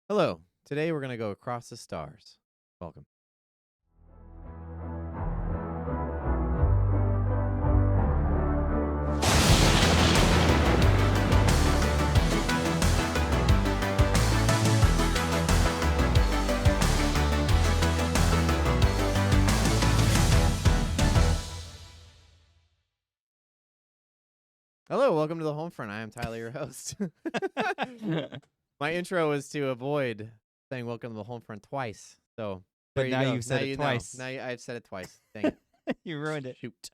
Hello. Today we're going to go across the stars. Welcome. Hello, welcome to the HolmFront. I am Tyler, your host. My intro was to avoid saying welcome to the HolmFront twice. So there But you now go. you've said it twice. Now I've said it twice. Dang it. You ruined it. Shoot.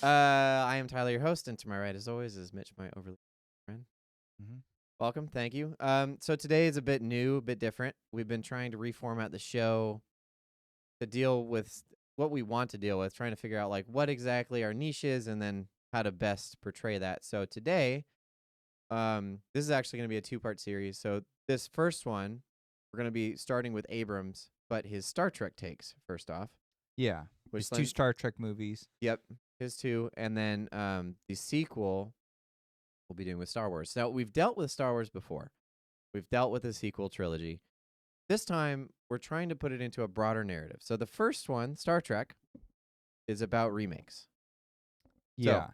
I am Tyler, your host, and to my right, as always, is Mitch, my overly friend. Mm-hmm. Welcome. Thank you. So today is a bit new, a bit different. We've been trying to reformat the show to deal with what we want to deal with, trying to figure out like what exactly our niche is and then how to best portray that. So today, this is actually going to be a two-part series. So this first one, we're going to be starting with Abrams, but his Star Trek takes first off. Yeah. Which There's two Star Trek movies. Yep, his two, and then the sequel we'll be doing with Star Wars. Now we've dealt with Star Wars before. We've dealt with the sequel trilogy. This time, we're trying to put it into a broader narrative. So the first one, Star Trek, is about remakes. Yeah.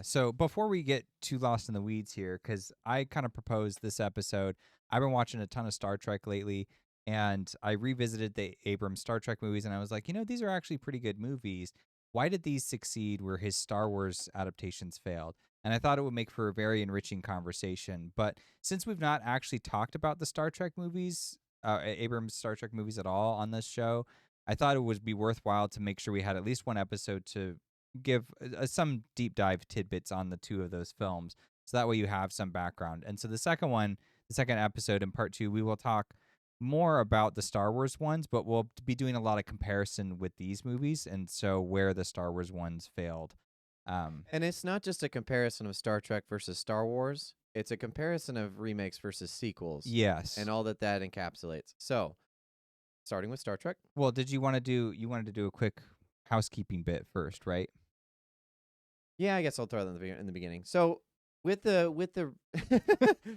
So before we get too lost in the weeds here, because I kind of proposed this episode, I've been watching a ton of Star Trek lately, and I revisited the Abrams Star Trek movies, and I was like, these are actually pretty good movies. Why did these succeed where his Star Wars adaptations failed? And I thought it would make for a very enriching conversation. But since we've not actually talked about the Star Trek movies, Abrams Star Trek movies at all on this show, I thought it would be worthwhile to make sure we had at least one episode to give some deep dive tidbits on the two of those films. So that way you have some background. And so the second episode in part 2, we will talk more about the Star Wars ones, but we'll be doing a lot of comparison with these movies, and so where the Star Wars ones failed. And it's not just a comparison of Star Trek versus Star Wars. It's a comparison of remakes versus sequels. Yes. And all that encapsulates. So, starting with Star Trek. Well, you wanted to do a quick housekeeping bit first, right? Yeah, I guess I'll throw that in the beginning. So, with the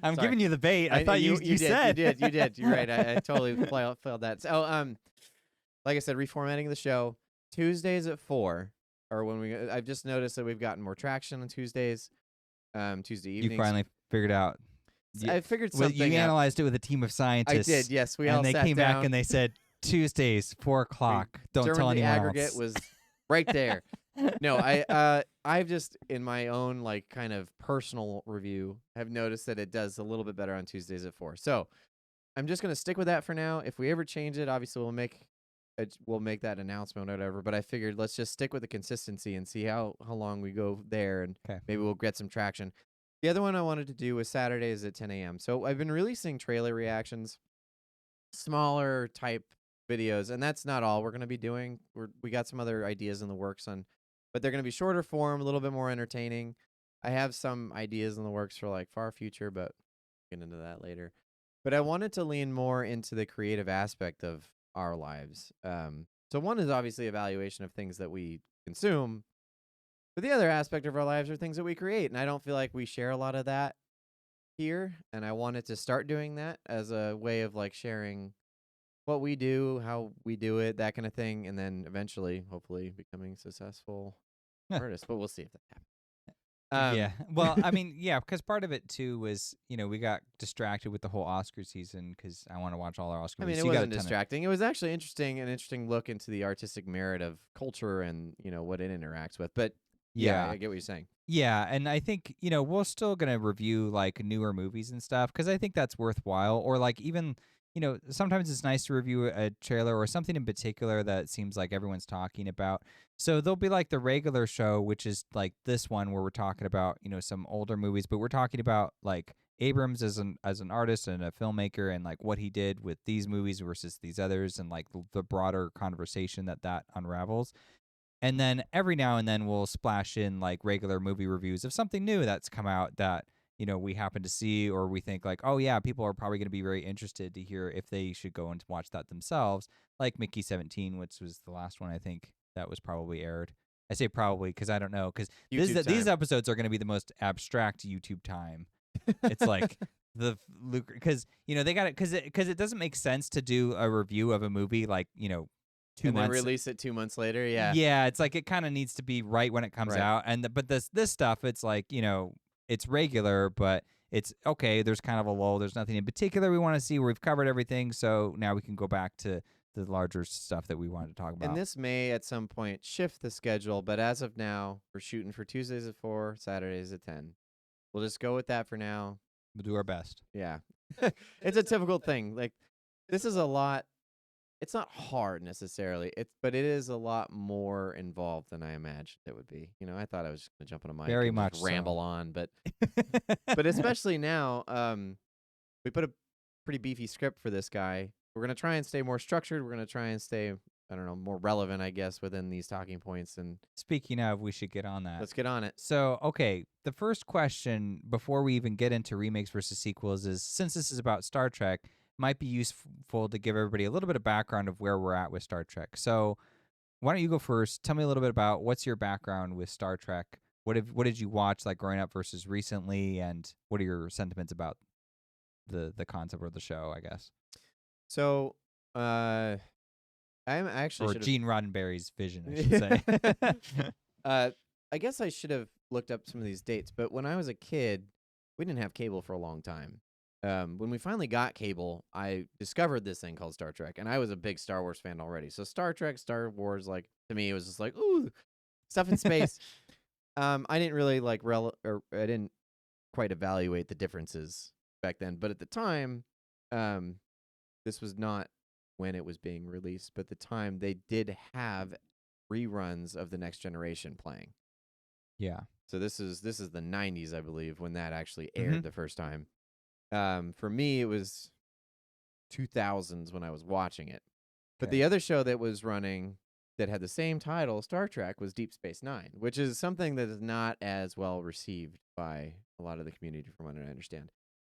I'm giving you the bait. I thought you said. You did. You're right. I totally failed that. So, like I said, reformatting the show Tuesdays at 4, or I've just noticed that we've gotten more traction on Tuesdays. Tuesday evenings. You finally figured out. I figured something. You analyzed it with a team of scientists. I did. Yes, and they came back and they said Tuesdays 4:00. Don't tell anyone the aggregate else. was right there. No, I've just in my own like kind of personal review have noticed that it does a little bit better on Tuesdays at 4. So I'm just gonna stick with that for now. If we ever change it, obviously we'll make that announcement or whatever. But I figured let's just stick with the consistency and see how long we go there, and maybe we'll get some traction. The other one I wanted to do was Saturdays at 10 a.m. So I've been releasing trailer reactions, smaller type videos, and that's not all we're going to be doing. We got some other ideas in the works but they're going to be shorter form, a little bit more entertaining. I have some ideas in the works for like far future, but we'll get into that later. But I wanted to lean more into the creative aspect of our lives. So one is obviously evaluation of things that we consume, but the other aspect of our lives are things that we create, and I don't feel like we share a lot of that here, and I wanted to start doing that as a way of like sharing what we do, how we do it, that kind of thing, and then eventually, hopefully, becoming successful artists. But we'll see if that happens. Yeah. Well, I mean, yeah, because part of it too was, we got distracted with the whole Oscar season because I want to watch all our Oscar movies. I mean, it wasn't distracting. It was actually an interesting look into the artistic merit of culture and, what it interacts with. But yeah, I get what you're saying. Yeah, and I think, we're still going to review like newer movies and stuff because I think that's worthwhile. Or like even, sometimes it's nice to review a trailer or something in particular that seems like everyone's talking about. So there'll be like the regular show, which is like this one where we're talking about, some older movies, but we're talking about like Abrams as an artist and a filmmaker and like what he did with these movies versus these others and like the broader conversation that unravels. And then every now and then we'll splash in like regular movie reviews of something new that's come out that, we happen to see, or we think like, oh yeah, people are probably going to be very interested to hear if they should go and watch that themselves. Like Mickey 17, which was the last one I think that was probably aired. I say probably because I don't know, because these episodes are going to be the most abstract YouTube time. It's like because they got it because it doesn't make sense to do a review of a movie like 2 and then months. release it 2 months later. Yeah. Yeah, it's like it kind of needs to be right when it comes Right. out, but this stuff, it's like it's regular, but it's okay. There's kind of a lull. There's nothing in particular we want to see. We've covered everything, so now we can go back to the larger stuff that we wanted to talk about. And this may at some point shift the schedule, but as of now, we're shooting for Tuesdays at 4, Saturdays at 10. We'll just go with that for now. We'll do our best. Yeah. It's a typical thing. Like, this is a lot. It's not hard necessarily, but it is a lot more involved than I imagined it would be. I thought I was just going to jump on a mic Very and much just ramble so. on, but especially now, we put a pretty beefy script for this guy. We're going to try and stay more structured. We're going to try and stay, I don't know, more relevant, I guess, within these talking points. And Speaking of, we should get on that. let's get on it. So, okay, the first question before we even get into remakes versus sequels is, since this is about Star Trek, might be useful to give everybody a little bit of background of where we're at with Star Trek. So, why don't you go first? Tell me a little bit about what's your background with Star Trek. What did you watch like growing up versus recently, and what are your sentiments about the concept of the show, I guess? So, I'm actually Or Gene Roddenberry's vision, I should say. I guess I should have looked up some of these dates, but when I was a kid, we didn't have cable for a long time. When we finally got cable, I discovered this thing called Star Trek, and I was a big Star Wars fan already. So Star Trek, Star Wars, like to me, it was just like, ooh, stuff in space. I didn't really or I didn't quite evaluate the differences back then. But at the time, this was not when it was being released, but at the time they did have reruns of The Next Generation playing. Yeah. So this is the 90s, I believe, when that actually aired the first time. For me, it was 2000s when I was watching it. But Okay. the other show that was running that had the same title, Star Trek, was Deep Space Nine, which is something that is not as well received by a lot of the community, from what I understand.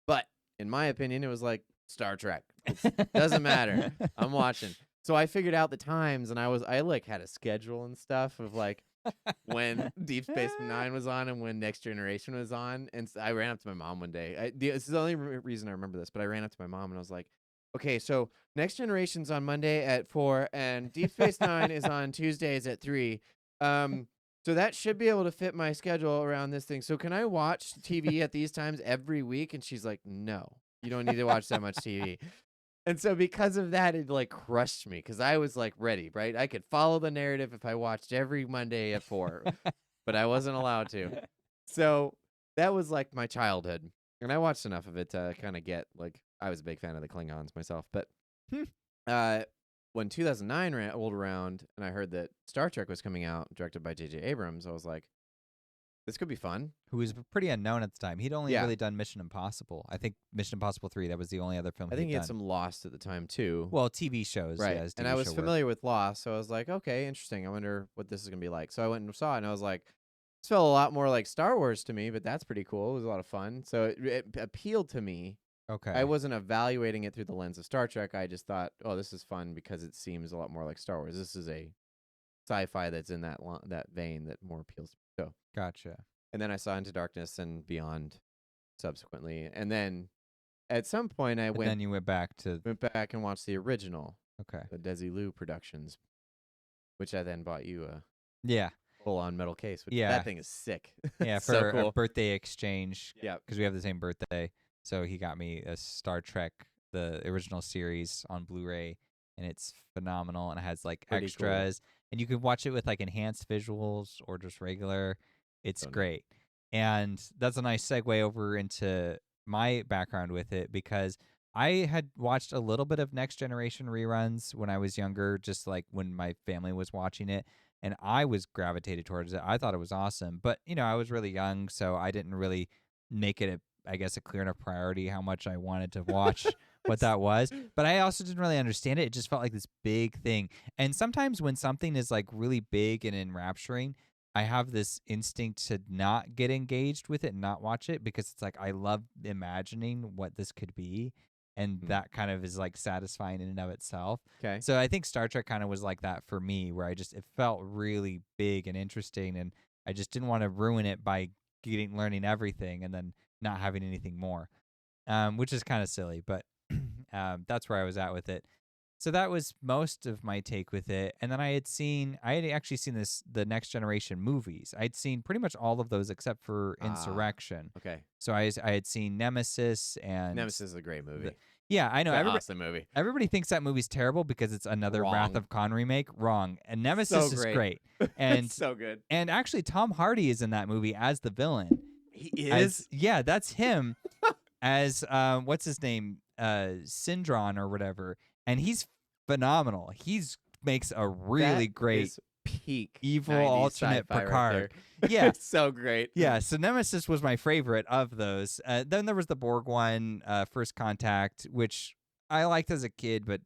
But in my opinion, it was like Star Trek. It doesn't matter. I'm watching. So I figured out the times, and I had a schedule and stuff of like when Deep Space Nine was on and when Next Generation was on. And I ran up to my mom one day. This is the only reason I remember this, but I ran up to my mom and I was like, okay, so Next Generation's on Monday at 4 and Deep Space Nine is on Tuesdays at 3. So that should be able to fit my schedule around this thing. So can I watch TV at these times every week? And she's like, no, you don't need to watch that much TV. And so because of that, it like crushed me because I was like ready, right? I could follow the narrative if I watched every Monday at 4, but I wasn't allowed to. So that was like my childhood. And I watched enough of it to kind of get like, I was a big fan of the Klingons myself. But when 2009 rolled around and I heard that Star Trek was coming out, directed by JJ Abrams, I was like, this could be fun. Who was pretty unknown at the time. He'd only Yeah. really done Mission Impossible. I think Mission Impossible 3, that was the only other film I think he he'd had done. some Lost at the time too. Well, TV shows, right. yeah. his And TV I was show work. familiar with Lost, so I was like, okay, interesting. I wonder what this is going to be like. So I went and saw it, and I was like, this felt a lot more like Star Wars to me, but that's pretty cool. It was a lot of fun. So it appealed to me. Okay. I wasn't evaluating it through the lens of Star Trek. I just thought, oh, this is fun because it seems a lot more like Star Wars. This is a sci-fi that's in that vein that more appeals to me. So Gotcha. And then I saw Into Darkness and Beyond subsequently. And then at some point I then you went back and watched the original, okay. the Desilu Productions, which I then bought you a Yeah. full-on metal case. Which Yeah. That thing is sick. Yeah, It's for so cool. a birthday exchange. Yeah. Because we have the same birthday. So he got me a Star Trek, the original series on Blu-ray, and it's phenomenal. And it has like Pretty extras, and you can watch it with like enhanced visuals or just regular. It's great. And that's a nice segue over into my background with it, because I had watched a little bit of Next Generation reruns when I was younger, just like when my family was watching it, and I was gravitated towards it. I thought it was awesome, but I was really young, so I didn't really make it a clear enough priority how much I wanted to watch what that was. But I also didn't really understand it. It just felt like this big thing. And sometimes when something is like really big and enrapturing, I have this instinct to not get engaged with it and not watch it, because it's like I love imagining what this could be, and that kind of is like satisfying in and of itself. Okay. So I think Star Trek kind of was like that for me, where it felt really big and interesting, and I just didn't want to ruin it by learning everything and then not having anything more. which is kind of silly, but that's where I was at with it. So that was most of my take with it. And then I had actually seen the Next Generation movies. I'd seen pretty much all of those except for Insurrection. Okay. So I had seen Nemesis and Nemesis is a great movie. yeah, I know. It's an awesome movie. Everybody thinks that movie's terrible because it's another Wrath Wrong. of Khan remake. Wrong. And Nemesis So is great. great. And It's so good. and actually Tom Hardy is in that movie as the villain. He is. Yeah, that's him as what's his name? Syndron or whatever. And he's phenomenal. He's makes a really great peak evil 90s alternate sci-fi Picard. Right Yeah. It's so great. Yeah, so Nemesis was my favorite of those. Then there was the Borg one, First Contact, which I liked as a kid, but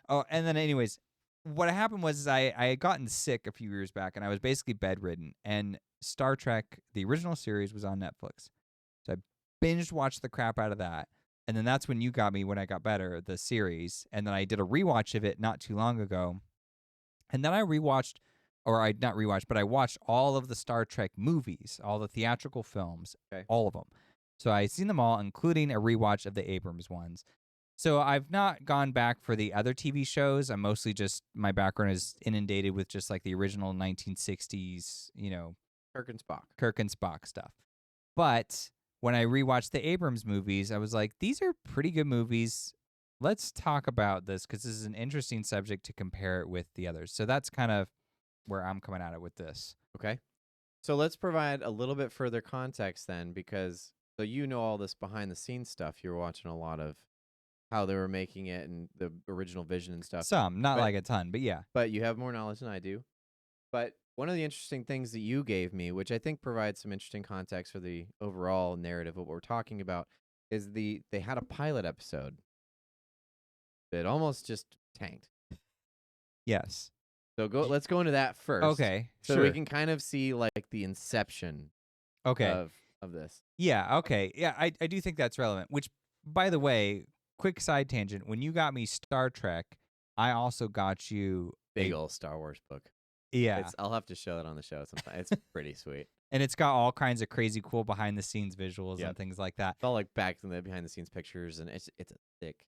oh, and then anyways, what happened was I had gotten sick a few years back, and I was basically bedridden, and Star Trek, the original series, was on Netflix. So I binged watched the crap out of that. And then that's when you got me when I got better, the series. And then I did a rewatch of it not too long ago. And then I rewatched, or I not rewatched, but I watched all of the Star Trek movies, all the theatrical films, all of them. So I've seen them all, including a rewatch of the Abrams ones. So I've not gone back for the other TV shows. I'm mostly just, my background is inundated with just like the original 1960s, Kirk and Spock stuff. But when I rewatched the Abrams movies, I was like, these are pretty good movies. Let's talk about this because this is an interesting subject to compare it with the others. So that's kind of where I'm coming at it with this. Okay. So let's provide a little bit further context then, because so you know all this behind the scenes stuff. You're watching a lot of how they were making it and the original vision and stuff. Some, not like a ton, but yeah. But you have more knowledge than I do. But one of the interesting things that you gave me, which I think provides some interesting context for the overall narrative of what we're talking about, is they had a pilot episode that almost just tanked. Yes. So let's go into that first. Okay. So sure. we can kind of see like the inception of this. Yeah, okay. Yeah, I do think that's relevant. Which, by the way, quick side tangent, when you got me Star Trek, I also got you Big old Star Wars book. Yeah. I'll have to show it on the show sometime. It's pretty sweet. And it's got all kinds of crazy cool behind the scenes visuals and things like that. It's all like back in the behind the scenes pictures, and it's a thick.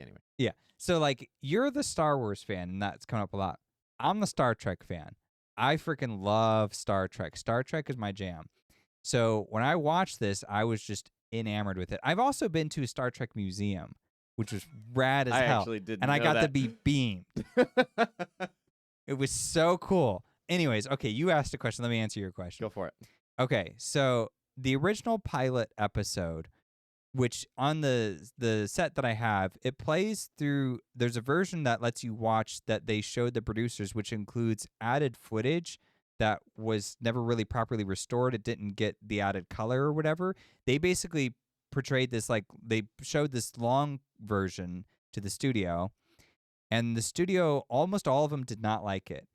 Anyway. Yeah. So like you're the Star Wars fan, and that's coming up a lot. I'm the Star Trek fan. I freaking love Star Trek. Star Trek is my jam. So when I watched this, I was just enamored with it. I've also been to a Star Trek museum, which was rad as hell. I actually didn't know I got that. to be beamed. It was so cool. Anyways, okay, you asked a question. Let me answer your question. Go for it. Okay, so the original pilot episode, which on the set that I have, it plays through, there's a version that lets you watch that they showed the producers, which includes added footage that was never really properly restored. It didn't get the added color or whatever. They basically portrayed this, like they showed this long version to the studio, and the studio, almost all of them did not like it.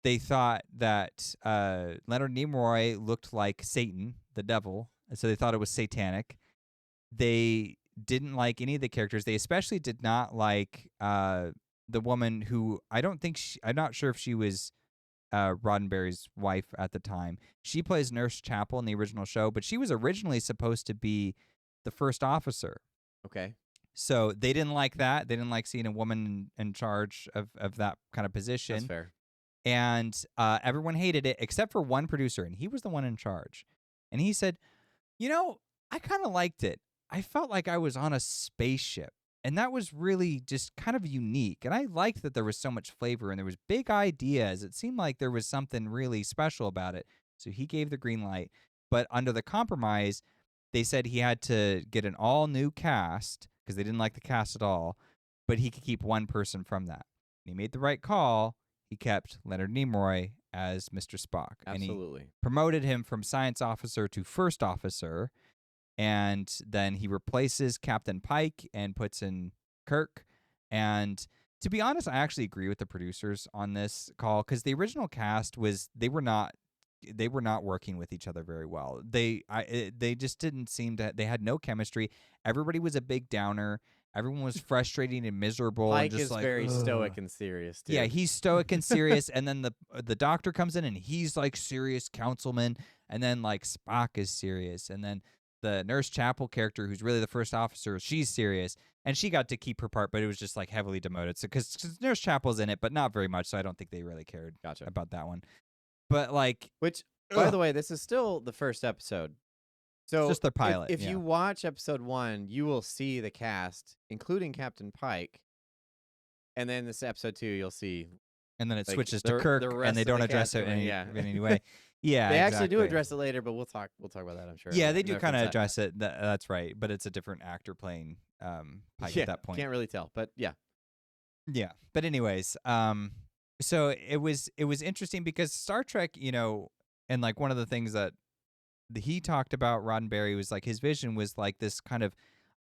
They thought that Leonard Nimoy looked like Satan, the devil, so they thought it was satanic. They didn't like any of the characters. They especially did not like the woman who I'm not sure if she was Roddenberry's wife at the time. She plays Nurse Chapel in the original show, but she was originally supposed to be the first officer. Okay. So they didn't like that. They didn't like seeing a woman in charge of that kind of position. That's fair. And everyone hated it except for one producer, and he was the one in charge. And he said, I kind of liked it. I felt like I was on a spaceship, and that was really just kind of unique. And I liked that there was so much flavor, and there was big ideas. It seemed like there was something really special about it. So he gave the green light. But under the compromise, they said he had to get an all-new cast because they didn't like the cast at all, but he could keep one person from that. And he made the right call. He kept Leonard Nimoy as Mr. Spock. Absolutely. And he promoted him from science officer to first officer, and then he replaces Captain Pike and puts in Kirk. And to be honest, I actually agree with the producers on this call because the original cast they were not working with each other very well. They just didn't seem to. They had no chemistry. Everybody was a big downer. Everyone was frustrated and miserable. Pike and just is like, very ugh. stoic and serious, too. Yeah, he's stoic and serious, and then the doctor comes in and he's like serious councilman, and then like Spock is serious, and then the Nurse Chapel character, who's really the first officer, she's serious, and she got to keep her part, but it was just like heavily demoted. So because Nurse Chapel's in it, but not very much, so I don't think they really cared Gotcha. about that one. But like, Which, by the way, this is still the first episode. So it's just their pilot. If yeah. you watch episode 1, you will see the cast, including Captain Pike. And then this episode 2, you'll see. And then it like, switches the to Kirk, rest and they of the don't address cast it in yeah. any way. Yeah, They actually do exactly. address it later, but we'll talk about that, I'm sure. Yeah, in they a do different kind of set. address it. That's right, but it's a different actor playing Pike Yeah, at that point. can't really tell, but yeah. Yeah, but anyways, so it was interesting because Star Trek, and like one of the things that he talked about, Roddenberry, was like his vision was like this kind of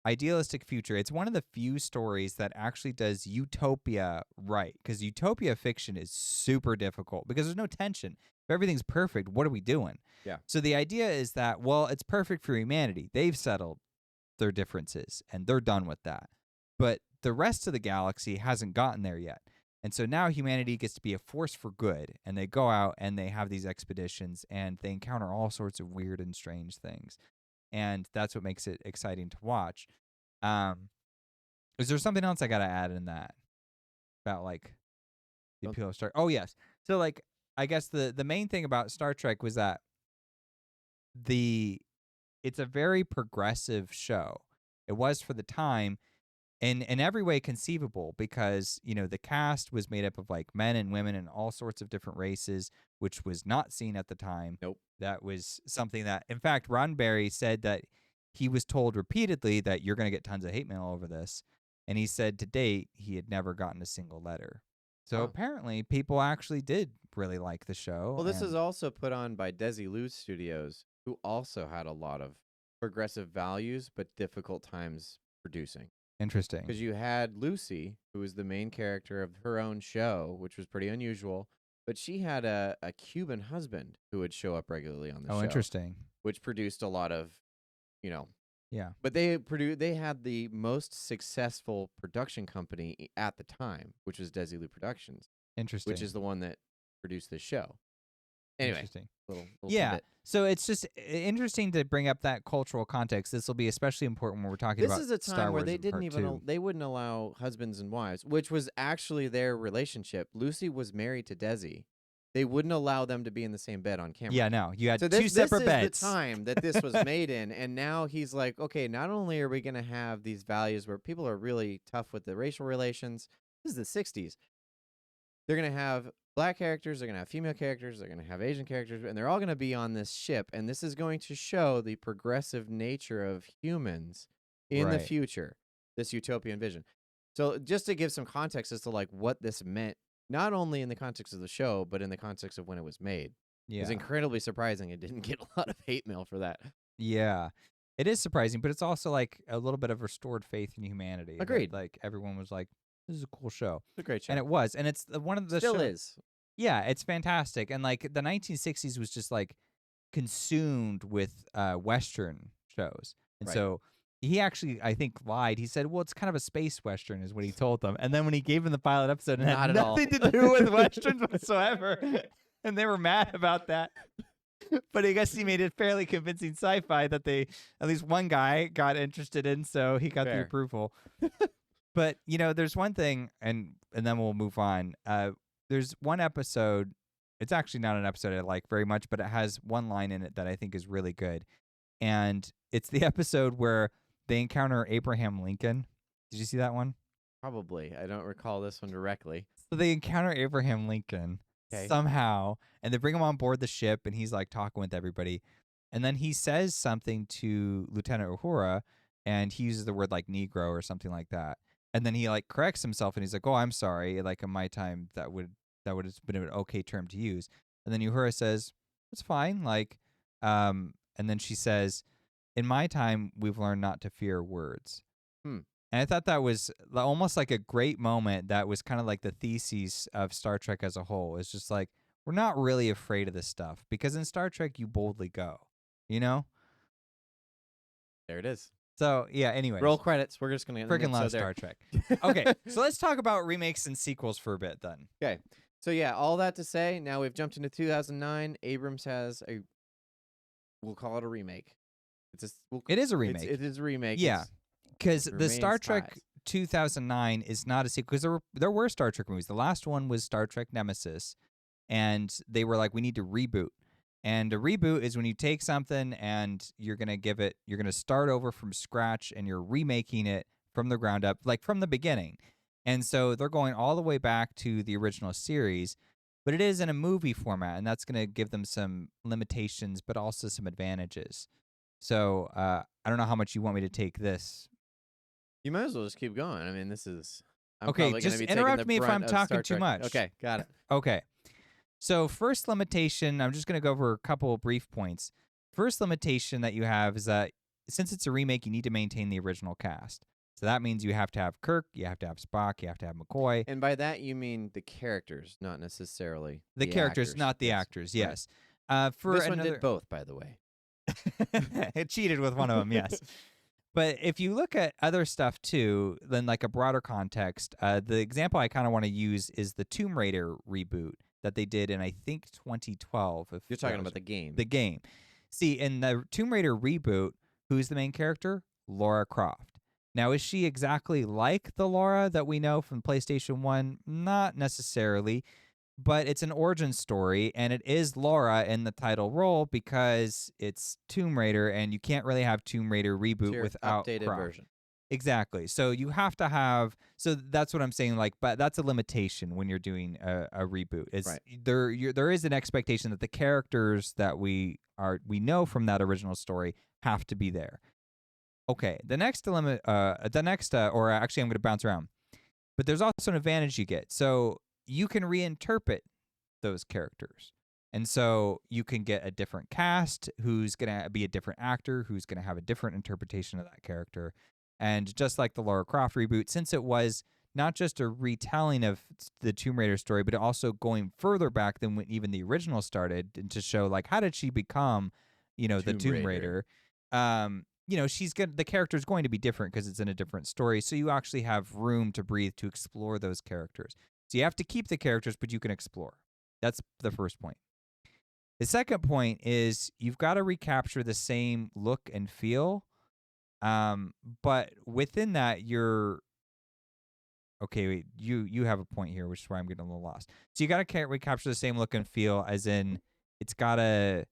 idealistic future. It's one of the few stories that actually does utopia right, because utopia fiction is super difficult because there's no tension. If everything's perfect, what are we doing? Yeah. So the idea is that, well, it's perfect for humanity. They've settled their differences and they're done with that. But the rest of the galaxy hasn't gotten there yet. And so now humanity gets to be a force for good, and they go out and they have these expeditions and they encounter all sorts of weird and strange things. And that's what makes it exciting to watch. Is there something else I got to add in that about like the appeal of Star? Oh, yes. So like, I guess the main thing about Star Trek was that it's a very progressive show. It was for the time, and in every way conceivable, because the cast was made up of like men and women and all sorts of different races, which was not seen at the time. Nope. That was something that, in fact, Roddenberry said that he was told repeatedly that you're going to get tons of hate mail over this, and he said to date he had never gotten a single letter. So apparently people actually did really like the show. Well, this is also put on by Desilu Studios, who also had a lot of progressive values but difficult times producing. Interesting. Because you had Lucy, who was the main character of her own show, which was pretty unusual, but she had a Cuban husband who would show up regularly on the show. Oh, interesting. Which produced a lot of, Yeah. But they had the most successful production company at the time, which was Desilu Productions. Interesting. Which is the one that produced this show. Anyway, interesting. Little yeah. tidbit. So it's just interesting to bring up that cultural context. This will be especially important when we're talking about This is a Star time where Wars they didn't Part even 2. they wouldn't allow husbands and wives, which was actually their relationship. Lucy was married to Desi. They wouldn't allow them to be in the same bed on camera. Yeah, no, you had So two separate beds. This is the time that this was made in, and now he's like, okay, not only are we going to have these values where people are really tough with the racial relations. This is the 60s. They're going to have black characters, they're going to have female characters, they're going to have Asian characters, and they're all going to be on this ship, and this is going to show the progressive nature of humans in the future, this utopian vision. So just to give some context as to like what this meant, not only in the context of the show, but in the context of when it was made. Yeah. It's incredibly surprising it didn't get a lot of hate mail for that. Yeah. It is surprising, but it's also like a little bit of restored faith in humanity. Agreed. Like everyone was like, this is a cool show. It's a great show. And it was. And it's one of the Still is. Yeah, it's fantastic. And like the 1960s was just like consumed with Western shows. And so he actually, I think, lied. He said, well, it's kind of a space Western is what he told them. And then when he gave him the pilot episode, it had nothing to do with Westerns whatsoever. And they were mad about that. But I guess he made it fairly convincing sci-fi that at least one guy got interested in, so he got the approval. But, there's one thing, and then we'll move on. There's one episode, it's actually not an episode I like very much, but it has one line in it that I think is really good. And it's the episode where they encounter Abraham Lincoln. Did you see that one? Probably. I don't recall this one directly. So they encounter Abraham Lincoln somehow, and they bring him on board the ship, and he's like talking with everybody. And then he says something to Lieutenant Uhura, and he uses the word like Negro or something like that. And then he like corrects himself, and he's like, "Oh, I'm sorry. Like in my time, that would have been an okay term to use." And then Uhura says, "It's fine." Like, and then she says, "In my time, we've learned not to fear words." And I thought that was almost like a great moment. That was kind of like the thesis of Star Trek as a whole. It's just like, we're not really afraid of this stuff because in Star Trek, you boldly go, There it is. So yeah. Anyways, Roll credits. We're just gonna end the freaking love episode there. Star Trek. Okay, so let's talk about remakes and sequels for a bit then. Okay. So yeah, all that to say, now we've jumped into 2009. Abrams has we'll call it a remake. It is a remake. It is a remake. Yeah, because the remains Star Trek ties. 2009 is not a sequel. Because there were Star Trek movies. The last one was Star Trek Nemesis, and they were like, we need to reboot. And a reboot is when you take something and you're gonna start over from scratch, and you're remaking it from the ground up, like from the beginning. And so they're going all the way back to the original series, but it is in a movie format, and that's going to give them some limitations, but also some advantages. So I don't know how much you want me to take this. You might as well just keep going. I mean, this is. I'm Okay, probably gonna just be taking interrupt the me if brunt I'm of talking Star too Trek. much. Okay, got it. Okay. So first limitation, I'm just going to go over a couple of brief points. First limitation that you have is that since it's a remake, you need to maintain the original cast. So that means you have to have Kirk, you have to have Spock, you have to have McCoy. And by that you mean the characters, not necessarily The characters, actors. not the Yes. actors. Right. Yes. For This one another, did both, by the way. it cheated with one of them. Yes. But if you look at other stuff too, then like a broader context, the example I kind of want to use is the Tomb Raider reboot that they did in I think 2012. If You're that talking was about the game. the game. See, in the Tomb Raider reboot, who's the main character? Lara Croft. Now, is she exactly like the Lara that we know from PlayStation 1? Not necessarily, but it's an origin story, and it is Lara in the title role because it's Tomb Raider, and you can't really have Tomb Raider reboot Your without updated Croft. version. Exactly. So you have to have. So that's what I'm saying. Like, but that's a limitation when you're doing a reboot. It's Right. there is an expectation that the characters that we know from that original story have to be there. Okay. The next limit. Or actually, I'm going to bounce around. But there's also an advantage you get. So you can reinterpret those characters. And so you can get a different cast who's going to be a different actor, who's going to have a different interpretation of that character. And just like the Lara Croft reboot, since it was not just a retelling of the Tomb Raider story, but also going further back than when even the original started, and to show like how did she become, the Tomb Raider. The character is going to be different because it's in a different story. So you actually have room to breathe to explore those characters. So you have to keep the characters, but you can explore. That's the first point. The second point is you've got to recapture the same look and feel. But within that, you're okay. Wait, you have a point here, which is why I'm getting a little lost. So you got to recapture the same look and feel, as in it's gotta,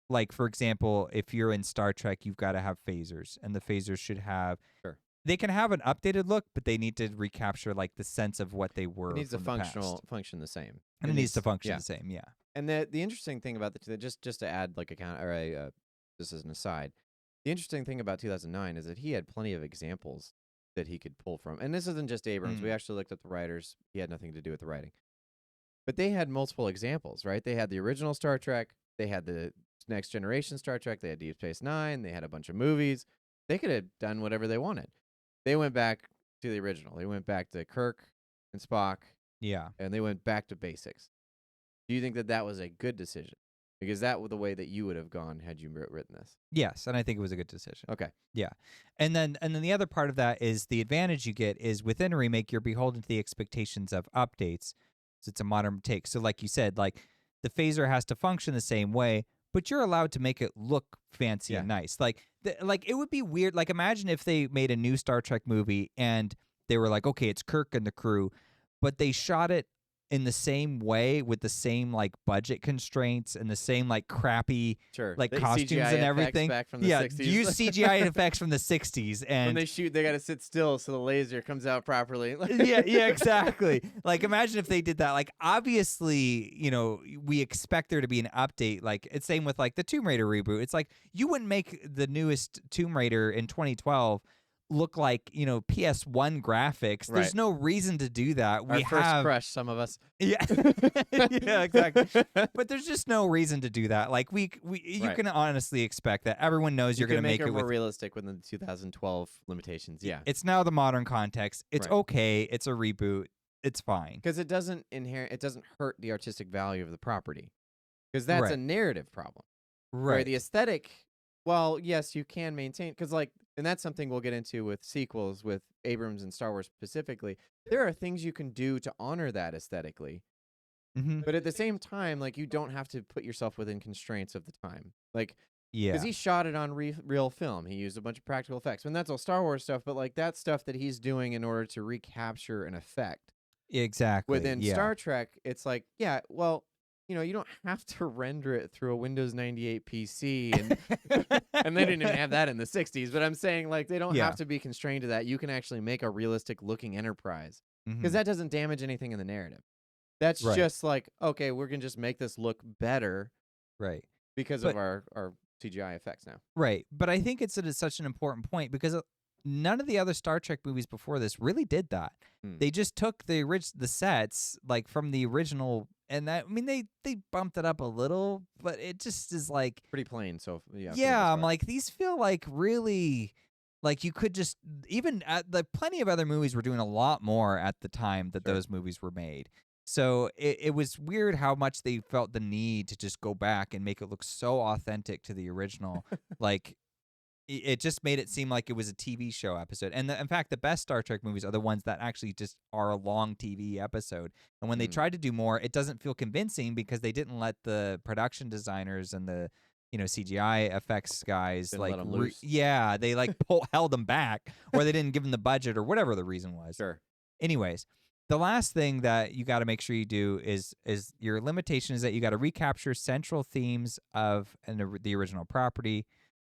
like, for example, if you're in Star Trek, you've got to have phasers, and the phasers should have. Sure. They can have an updated look, but they need to recapture like the sense of what they were. It needs to from the past. function the same. And it needs to function the same. Yeah. And the interesting thing about just to add like a count or this is an aside. The interesting thing about 2009 is that he had plenty of examples that he could pull from. And this isn't just Abrams. We actually looked at the writers. He had nothing to do with the writing. But they had multiple examples, right? They had the original Star Trek. They had the Next Generation Star Trek. They had Deep Space Nine. They had a bunch of movies. They could have done whatever they wanted. They went back to the original. They went back to Kirk and Spock. Yeah. And they went back to basics. Do you think that was a good decision? Because that was the way that you would have gone had you written this. Yes, and I think it was a good decision. Okay. Yeah. And then the other part of that is the advantage you get is within a remake, you're beholden to the expectations of updates. So it's a modern take. So like you said, like the phaser has to function the same way, but you're allowed to make it look fancy and nice. Like it would be weird. Like imagine if they made a new Star Trek movie and they were like, okay, it's Kirk and the crew, but they shot it in the same way with the same like budget constraints and the same like crappy like The costumes CGI and everything. Back from the Yeah, 60s. use CGI effects from the 60s, and when they shoot, they got to sit still so the laser comes out properly. yeah, exactly. Like imagine if they did that. Like obviously, we expect there to be an update. Like it's same with like the Tomb Raider reboot. It's like you wouldn't make the newest Tomb Raider in 2012 look like PS1 graphics. There's no reason to do that. Our first crush, some of us. Yeah, yeah, exactly. But there's just no reason to do that. Like you can honestly expect that everyone knows you're going to make it more realistic within the 2012 limitations. Yeah, it's now the modern context. It's okay. It's a reboot. It's fine because it doesn't hurt the artistic value of the property because that's a narrative problem. Right. Where the aesthetic Well, yes, you can maintain because, like, and that's something we'll get into with sequels with Abrams and Star Wars specifically. There are things you can do to honor that aesthetically, Hmm. but at the same time, like, you don't have to put yourself within constraints of the time. Like, because Yeah, he shot it on real film, he used a bunch of practical effects. And that's all Star Wars stuff, but like that's stuff that he's doing in order to recapture an effect. exactly. Within Yeah. Star Trek, it's like, yeah, well, you don't have to render it through a Windows 98 PC and they didn't even have that in the 60s, but I'm saying like they don't have Yeah. to be constrained to that. You can actually make a realistic looking Enterprise because Hmm. that doesn't damage anything in the narrative. That's Right. just like, okay, we're going to just make this look better Right. because of But our CGI effects now. right. But I think it's such an important point because none of the other Star Trek movies before this really did that. Hmm. They just took the sets like from the original, and that I mean they bumped it up a little, but it just is like, Pretty plain, so yeah, for the yeah, most I'm part. like, these feel like really like you could just even at like plenty of other movies were doing a lot more at the time that Sure. those movies were made. So it was weird how much they felt the need to just go back and make it look so authentic to the original. Like it just made it seem like it was a TV show episode. And in fact, the best Star Trek movies are the ones that actually just are a long TV episode. And when they Hmm. tried to do more, it doesn't feel convincing because they didn't let the production designers and the CGI effects guys Didn't let like them loose. yeah, they like held them back or they didn't give them the budget or whatever the reason was. Sure. Anyways, the last thing that you got to make sure you do is your limitation is that you got to recapture central themes of the original property.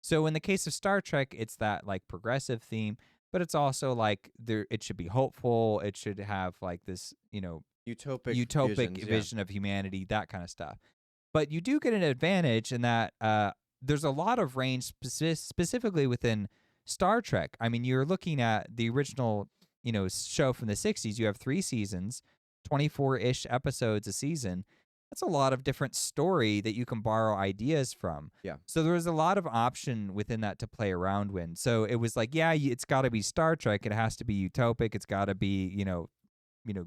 So in the case of Star Trek, it's that like progressive theme, but it's also like it should be hopeful. It should have like this, Utopic utopic visions, yeah. vision of humanity, that kind of stuff. But you do get an advantage in that there's a lot of range specifically within Star Trek. I mean, you're looking at the original, show from the 60s. You have 3 seasons, 24-ish episodes a season. That's a lot of different story that you can borrow ideas from. Yeah. So there was a lot of option within that to play around with. So it was like, yeah, it's got to be Star Trek. It has to be utopic. It's got to be,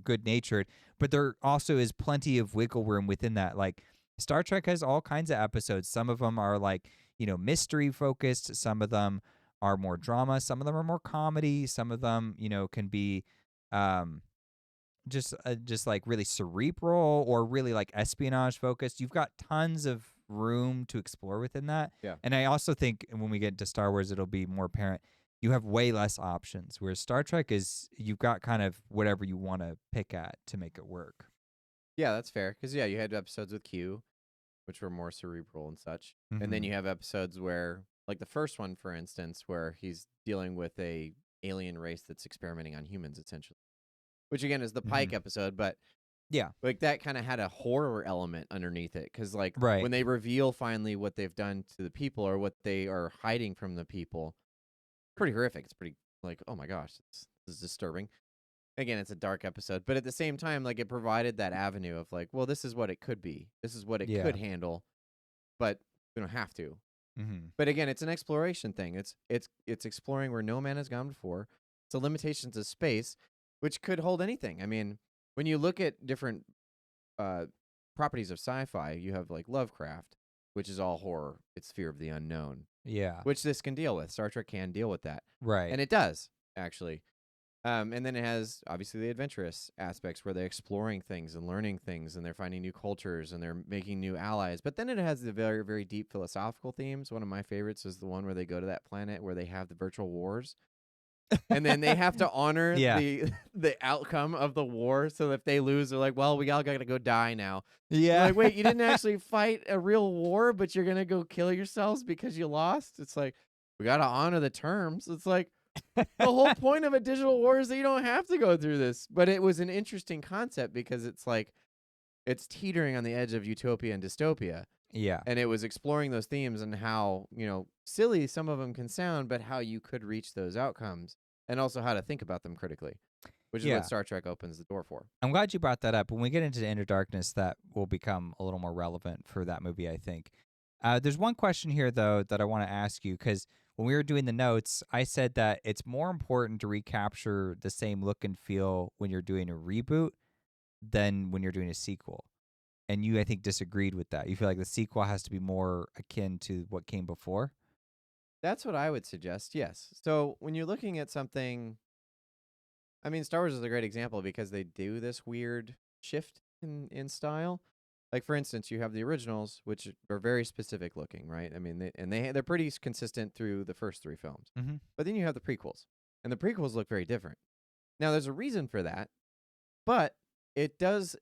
good natured. But there also is plenty of wiggle room within that. Like Star Trek has all kinds of episodes. Some of them are like, mystery focused. Some of them are more drama. Some of them are more comedy. Some of them, can be um, just like really cerebral or really like espionage focused. You've got tons of room to explore within that. Yeah. And I also think when we get into Star Wars, it'll be more apparent. You have way less options, whereas Star Trek is you've got kind of whatever you want to pick at to make it work. Yeah, that's fair. Because, yeah, you had episodes with Q, which were more cerebral and such. And then Mhm. you have episodes where, like the first one, for instance, where he's dealing with a alien race that's experimenting on humans, essentially. Which, again, is the Pike Mhm. episode, but Yeah. like that kind of had a horror element underneath it. Because, like, Right. when they reveal finally what they've done to the people or what they are hiding from the people, pretty horrific. It's pretty, like, oh my gosh, this is disturbing. Again, it's a dark episode, but at the same time, like it provided that avenue of like, well, this is what it could be. This is what it Yeah. could handle, but we don't have to. Mhm. But again, it's an exploration thing. It's exploring where no man has gone before. It's the limitations of space, which could hold anything. I mean, when you look at different uh, properties of sci-fi, you have like Lovecraft, which is all horror. It's fear of the unknown, Yeah. which this can deal with. Star Trek can deal with that, Right. and it does actually. And then it has obviously the adventurous aspects where they're exploring things and learning things and they're finding new cultures and they're making new allies. But then it has the very, very deep philosophical themes. One of my favorites is the one where they go to that planet where they have the virtual wars. And then they have to honor Yeah. the outcome of the war. So if they lose, they're like, well, we all got to go die now. You're Yeah. like, wait, you didn't actually fight a real war, but you're going to go kill yourselves because you lost? It's like, we got to honor the terms. It's like, the whole point of a digital war is that you don't have to go through this. But it was an interesting concept because it's like it's teetering on the edge of utopia and dystopia. Yeah. And it was exploring those themes and how, silly some of them can sound, but how you could reach those outcomes and also how to think about them critically, which is what Yeah. Star Trek opens the door for. I'm glad you brought that up. When we get into Inner Darkness, that will become a little more relevant for that movie, I think. There's one question here, though, that I want to ask you, because when we were doing the notes, I said that it's more important to recapture the same look and feel when you're doing a reboot than when you're doing a sequel. And you, I think, disagreed with that. You feel like the sequel has to be more akin to what came before? That's what I would suggest. Yes. So when you're looking at something, I mean, Star Wars is a great example because they do this weird shift in style. Like for instance, you have the originals, which are very specific looking, right? I mean, they're pretty consistent through the first 3 films. Mm-hmm. But then you have the prequels, and the prequels look very different. Now, there's a reason for that, but it does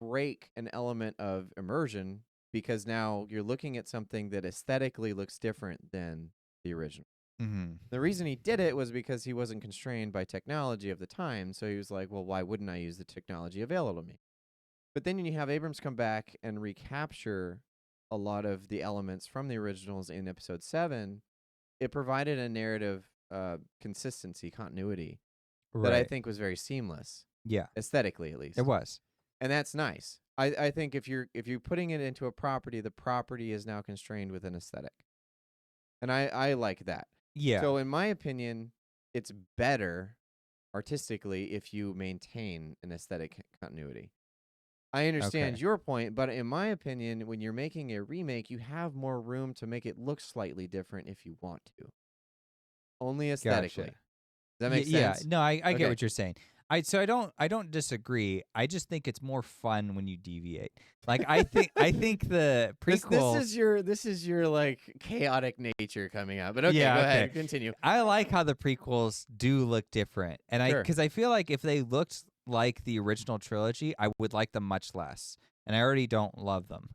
break an element of immersion because now you're looking at something that aesthetically looks different than the original. Mm-hmm. The reason he did it was because he wasn't constrained by technology of the time, so he was like, well, why wouldn't I use the technology available to me? But then when you have Abrams come back and recapture a lot of the elements from the originals in episode 7, it provided a narrative consistency, continuity that I think was very seamless. Yeah. Aesthetically, at least. It was. And that's nice. I think if you're putting it into a property, the property is now constrained with an aesthetic. And I like that. Yeah. So in my opinion, it's better artistically if you maintain an aesthetic continuity. I understand your point, but in my opinion, when you're making a remake, you have more room to make it look slightly different if you want to. Only aesthetically. Gotcha. Does that make Yeah. sense? No, I get what you're saying. I don't disagree. I just think it's more fun when you deviate. Like I think the prequel. This is your like chaotic nature coming out. But okay, Yeah, go okay. ahead, continue. I like how the prequels do look different, and Sure. because I feel like if they looked like the original trilogy, I would like them much less, and I already don't love them.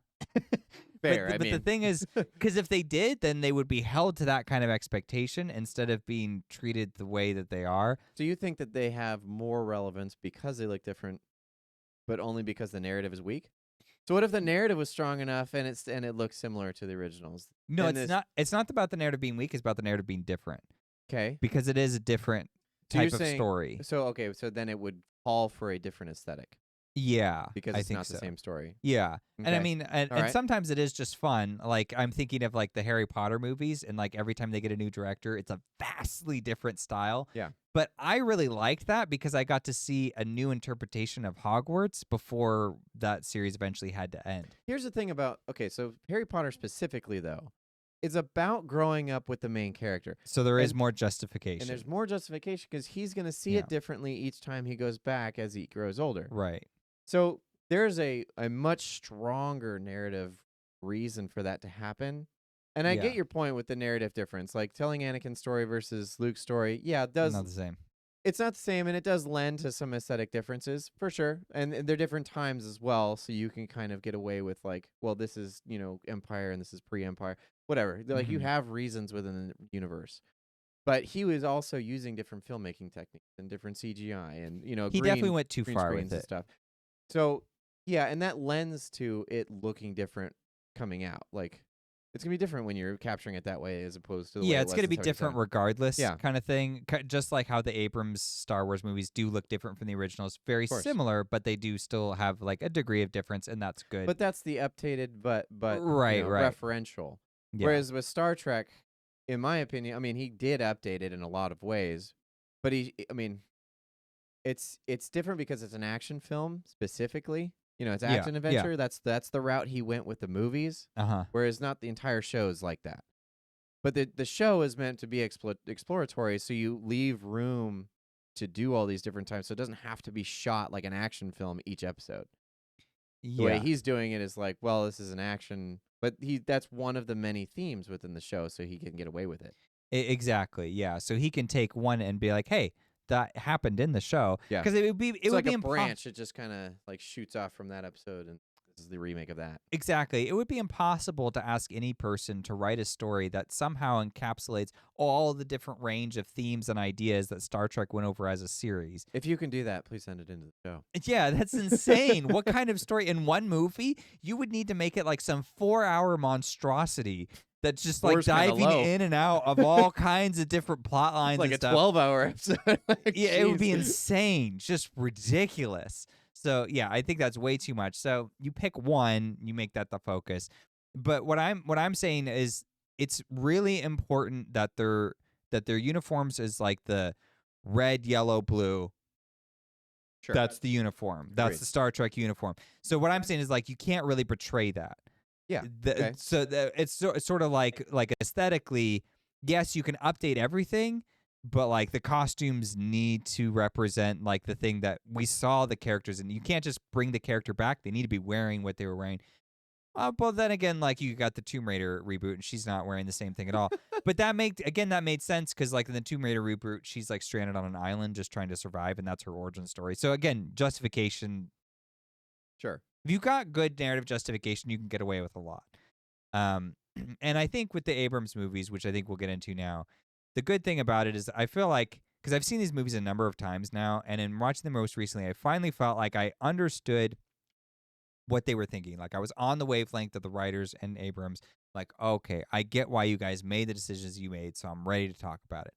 Fair. But the thing is, because if they did, then they would be held to that kind of expectation instead of being treated the way that they are. So you think that they have more relevance because they look different, but only because the narrative is weak? So what if the narrative was strong enough and it looks similar to the originals? No, it's not about the narrative being weak. It's about the narrative being different. Okay. Because it is a different type of story. So okay, so then it would call for a different aesthetic. Yeah, Because I it's think not the same story. Yeah, and I Okay. mean, and All right. sometimes it is just fun. Like I'm thinking of like the Harry Potter movies, and like every time they get a new director, it's a vastly different style. Yeah. But I really liked that because I got to see a new interpretation of Hogwarts before that series eventually had to end. Here's the thing about so Harry Potter specifically though, is about growing up with the main character. So there is And- more justification. And there's more justification because he's going to see Yeah. it differently each time he goes back as he grows older. Right. So there's a much stronger narrative reason for that to happen. And I Yeah. get your point with the narrative difference. Like telling Anakin's story versus Luke's story. Yeah, it does. Not the same. It's not the same, and it does lend to some aesthetic differences, for sure. And they're different times as well, so you can kind of get away with, like, well, this is, Empire, and this is pre-Empire. Whatever. Like, you Mhm. have reasons within the universe. But he was also using different filmmaking techniques and different CGI and, He definitely went too green far screens with and it. stuff. So, yeah, and that lends to it looking different coming out. Like, it's going to be different when you're capturing it that way as opposed to the way Yeah, it it's was going to in be different 77. regardless, Yeah. kind of thing. Just like how the Abrams Star Wars movies do look different from the originals. Very course. similar, but they do still have like a degree of difference, and that's good. But that's the updated but Right. referential. Yeah. Whereas with Star Trek, in my opinion, I mean, he did update it in a lot of ways, but it's different because it's an action film specifically. It's Yeah, action yeah. adventure. That's the route he went with the movies. Uh-huh. Whereas not the entire show is like that. But the show is meant to be exploratory, so you leave room to do all these different times, so it doesn't have to be shot like an action film each episode. The way Yeah. he's doing it is like, well, this is an action, but that's one of the many themes within the show, so he can get away with it. Exactly. Yeah. So he can take one and be like, "Hey, that happened in the show." Yeah. Because it would be It's like a impossible. branch. It just kind of like shoots off from that episode, and this is the remake of that. Exactly. It would be impossible to ask any person to write a story that somehow encapsulates all the different range of themes and ideas that Star Trek went over as a series. If you can do that, please send it into the show. Yeah, that's insane. What kind of story in one movie? You would need to make it like some 4-hour monstrosity that's just like Four's kinda diving low. in and out of all kinds of different plot lines It's like and a stuff. 12-hour episode. Like, Yeah, it would be jeez. insane, just ridiculous. So yeah, I think that's way too much. So you pick one, you make that the focus. But what I'm saying is it's really important that their uniforms is like the red, yellow, blue. Sure. That's the uniform. That's Agreed. the Star Trek uniform. So what I'm saying is like you can't really portray that. Yeah. The- Okay. So it's sort of like aesthetically, yes, you can update everything, but like the costumes need to represent like the thing that we saw the characters in. You can't just bring the character back. They need to be wearing what they were wearing. But then again, like you got the Tomb Raider reboot, and she's not wearing the same thing at all. But that made sense because like in the Tomb Raider reboot, she's like stranded on an island just trying to survive, and that's her origin story. So again, justification. Sure. If you got good narrative justification, you can get away with a lot. And I think with the Abrams movies, which I think we'll get into now, the good thing about it is I feel like, because I've seen these movies a number of times now, and in watching them most recently, I finally felt like I understood what they were thinking. Like I was on the wavelength of the writers and Abrams. Like, okay, I get why you guys made the decisions you made, so I'm ready to talk about it.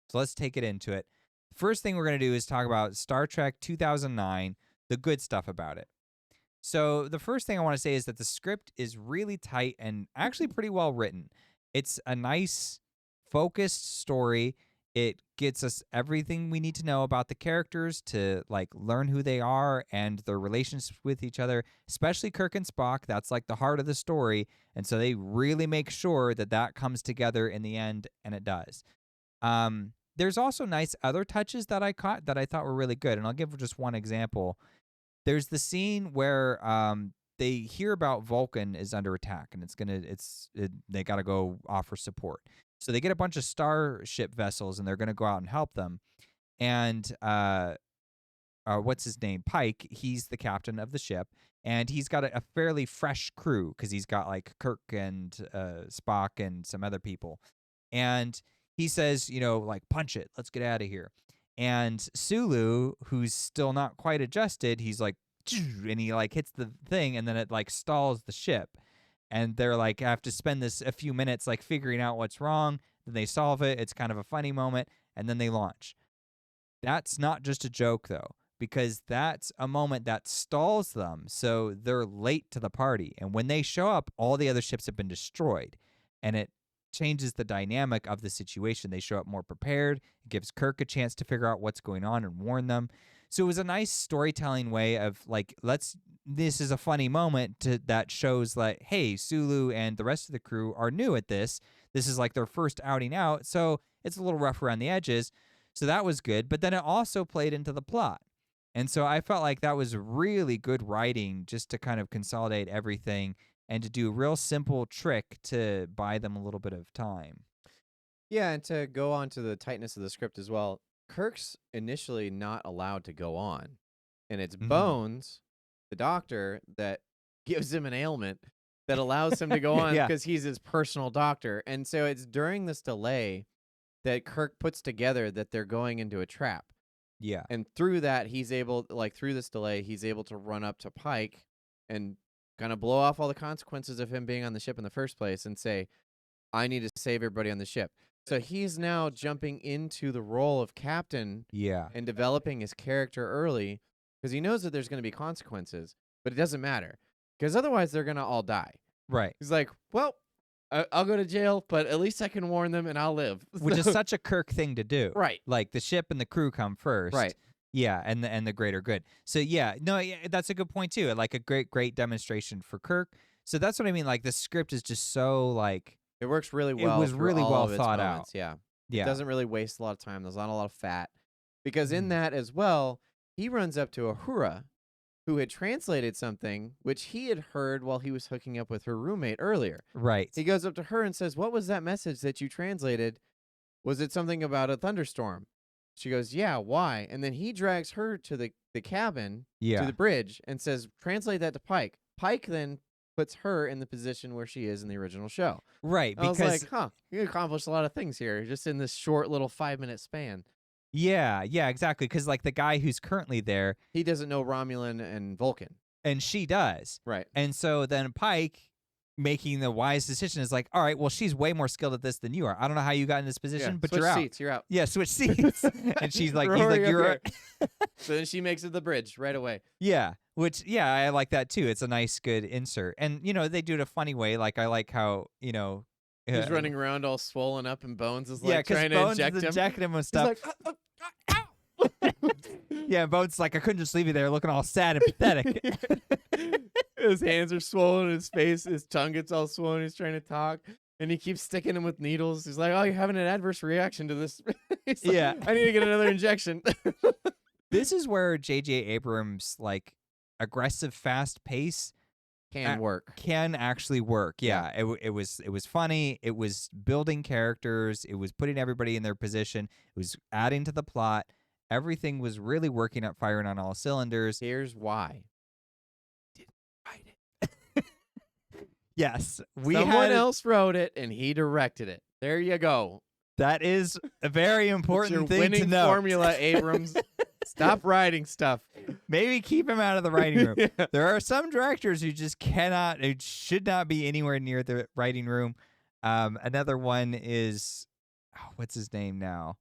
So let's take it into it. First thing we're going to do is talk about Star Trek 2009, the good stuff about it. So the first thing I want to say is that the script is really tight and actually pretty well written. It's a nice, focused story. It gets us everything we need to know about the characters to like learn who they are and their relationships with each other, especially Kirk and Spock. That's like the heart of the story. And so they really make sure that that comes together in the end, and it does. There's also nice other touches that I caught that I thought were really good. And I'll give just one example. There's the scene where they hear about Vulcan is under attack, and they got to go offer support. So they get a bunch of starship vessels, and they're going to go out and help them. And what's his name? Pike. He's the captain of the ship, and he's got a fairly fresh crew because he's got like Kirk and Spock and some other people. And he says, like, punch it. Let's get out of here. And Sulu, who's still not quite adjusted, he's like, and he like hits the thing, and then it like stalls the ship. And they're like, have to spend a few minutes like figuring out what's wrong. Then they solve it. It's kind of a funny moment, and then they launch. That's not just a joke though, because that's a moment that stalls them, so they're late to the party. And when they show up, all the other ships have been destroyed, and it changes the dynamic of the situation. They show up more prepared. It gives Kirk a chance to figure out what's going on and warn them. So it was a nice storytelling way of like, this is a funny moment that shows like, hey, Sulu and the rest of the crew are new at this. This is like their first outing out, so it's a little rough around the edges. So that was good, but then it also played into the plot. And so I felt like that was really good writing just to kind of consolidate everything and to do a real simple trick to buy them a little bit of time. Yeah, and to go on to the tightness of the script as well, Kirk's initially not allowed to go on. And it's Bones, the doctor, that gives him an ailment that allows him to go on because he's his personal doctor. And so it's during this delay that Kirk puts together that they're going into a trap. Yeah. And through that, through this delay, he's able to run up to Pike and kind of blow off all the consequences of him being on the ship in the first place and say, I need to save everybody on the ship. So he's now jumping into the role of captain and developing his character early because he knows that there's going to be consequences, but it doesn't matter because otherwise they're going to all die. Right. He's like, well, I'll go to jail, but at least I can warn them and I'll live. Which is such a Kirk thing to do. Right. Like the ship and the crew come first. Right. Yeah, and the greater good. So that's a good point too. Like a great demonstration for Kirk. So that's what I mean. Like the script is just so like it works really well. It was really well thought out. Yeah. It doesn't really waste a lot of time. There's not a lot of fat. Because in that as well, he runs up to Uhura, who had translated something which he had heard while he was hooking up with her roommate earlier. Right. He goes up to her and says, what was that message that you translated? Was it something about a thunderstorm? She goes, yeah, why? And then he drags her to the cabin, to the bridge, and says, translate that to Pike. Pike then puts her in the position where she is in the original show. Right. Because I was like, you accomplished a lot of things here just in this short little 5-minute span. Yeah, exactly. Because like the guy who's currently there, he doesn't know Romulan and Vulcan. And she does. Right. And so then Pike, making the wise decision, is like, all right, well, she's way more skilled at this than you are. I don't know how you got in this position, but you're out. Switch seats, you're out. Yeah, switch seats. And she's like, you're So then she makes it the bridge right away. Yeah. Which, I like that too. It's a nice, good insert. And, they do it a funny way. Like, I like how, he's running around all swollen up and Bones is like trying to Bones inject is him. Injecting him with stuff. He's like, ow! Yeah, Bones like, I couldn't just leave you there looking all sad and pathetic. His hands are swollen, his tongue gets all swollen, he's trying to talk. And he keeps sticking him with needles. He's like, "Oh, you're having an adverse reaction to this." He's like, Yeah. I need to get another injection. This is where JJ Abrams like aggressive, fast pace Can work. can actually work. Yeah, it was funny. It was building characters. It was putting everybody in their position. It was adding to the plot. Everything was really working up, firing on all cylinders. Here's why. Didn't write it. Yes, Someone else wrote it and he directed it. There you go. That is a very It's important your thing winning to know. formula, Abrams. Stop writing stuff. Maybe keep him out of the writing room. Yeah. There are some directors who just cannot, who should not be anywhere near the writing room. Another one is, what's his name now?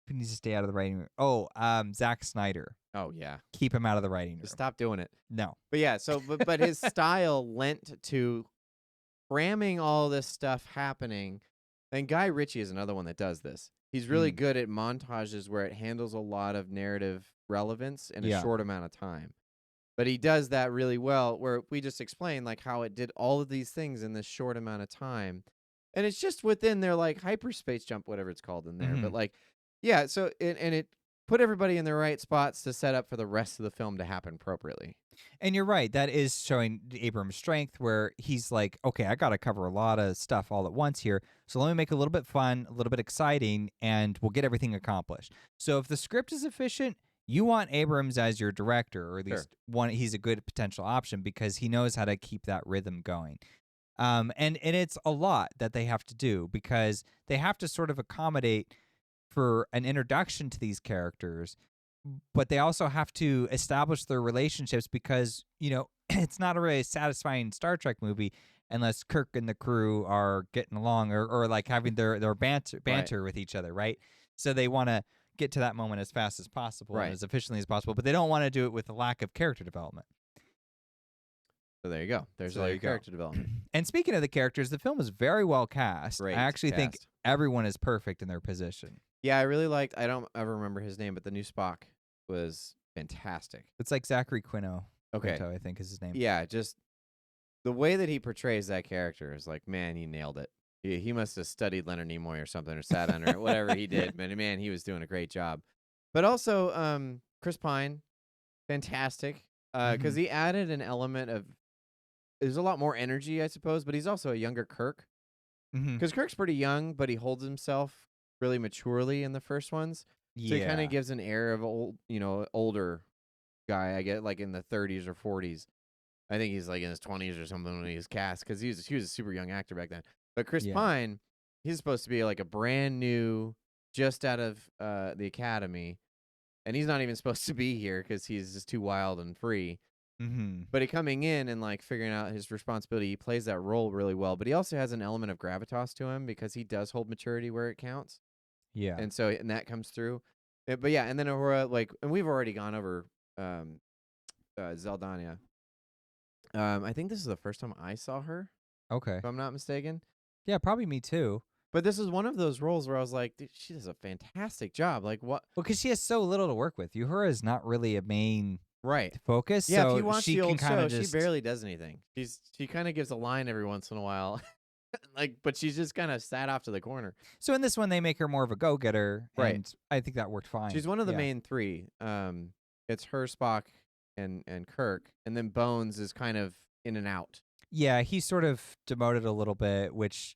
Who needs to stay out of the writing room? Oh, Zack Snyder. Oh, yeah. Keep him out of the writing room. Just stop doing it. No. But yeah, so but his style lent to cramming all this stuff happening. And Guy Ritchie is another one that does this. He's really good at montages where it handles a lot of narrative relevance in a short amount of time. But he does that really well, where we just explained like how it did all of these things in this short amount of time. And it's just within their like hyperspace jump, whatever it's called in there. But like, yeah, so it put everybody in the right spots to set up for the rest of the film to happen appropriately. And you're right. That is showing Abrams' strength where he's like, okay, I got to cover a lot of stuff all at once here. So let me make it a little bit fun, a little bit exciting, and we'll get everything accomplished. So if the script is efficient, you want Abrams as your director, or at least he's a good potential option because he knows how to keep that rhythm going. And it's a lot that they have to do because they have to sort of accommodate for an introduction to these characters, but they also have to establish their relationships because, it's not a really satisfying Star Trek movie unless Kirk and the crew are getting along or like having their banter with each other, right? So they want to get to that moment as fast as possible and as efficiently as possible, but they don't want to do it with a lack of character development. So there you go. There's all your character development. And speaking of the characters, the film is very well cast. Great I actually think everyone is perfect in their position. Yeah, I really liked, I don't ever remember his name, but the new Spock was fantastic. It's like Zachary Quinto. Okay. Quinto, I think is his name. Yeah, just the way that he portrays that character is like, man, he nailed it. He must have studied Leonard Nimoy or something or sat under it, whatever he did. But man, he was doing a great job. But also, Chris Pine, fantastic. Because he added an element of, there's a lot more energy, I suppose, but he's also a younger Kirk. Because Kirk's pretty young, but he holds himself really maturely in the first ones. So he kind of gives an air of older guy, I get like in the 30s or 40s. I think he's like in his 20s or something when he was cast because he was a super young actor back then. But Chris Pine, he's supposed to be like a brand new, just out of the academy, and he's not even supposed to be here because he's just too wild and free. But he coming in and like figuring out his responsibility, he plays that role really well. But he also has an element of gravitas to him because he does hold maturity where it counts. Yeah, and so that comes through. But yeah, and then Aurora, like, and we've already gone over Zeldania. I think this is the first time I saw her. Okay, If I'm not mistaken. Yeah, probably me too. But this is one of those roles where I was like, dude, she does a fantastic job. Like, what? Well, because she has so little to work with. Uhura is not really a main focus. Yeah, so if you watch she the old can show, just... she barely does anything. She kind of gives a line every once in a while. But she's just kind of sat off to the corner. So in this one, they make her more of a go-getter. Right. And I think that worked fine. She's one of the main three. It's her, Spock, and Kirk. And then Bones is kind of in and out. Yeah, he's sort of demoted a little bit, which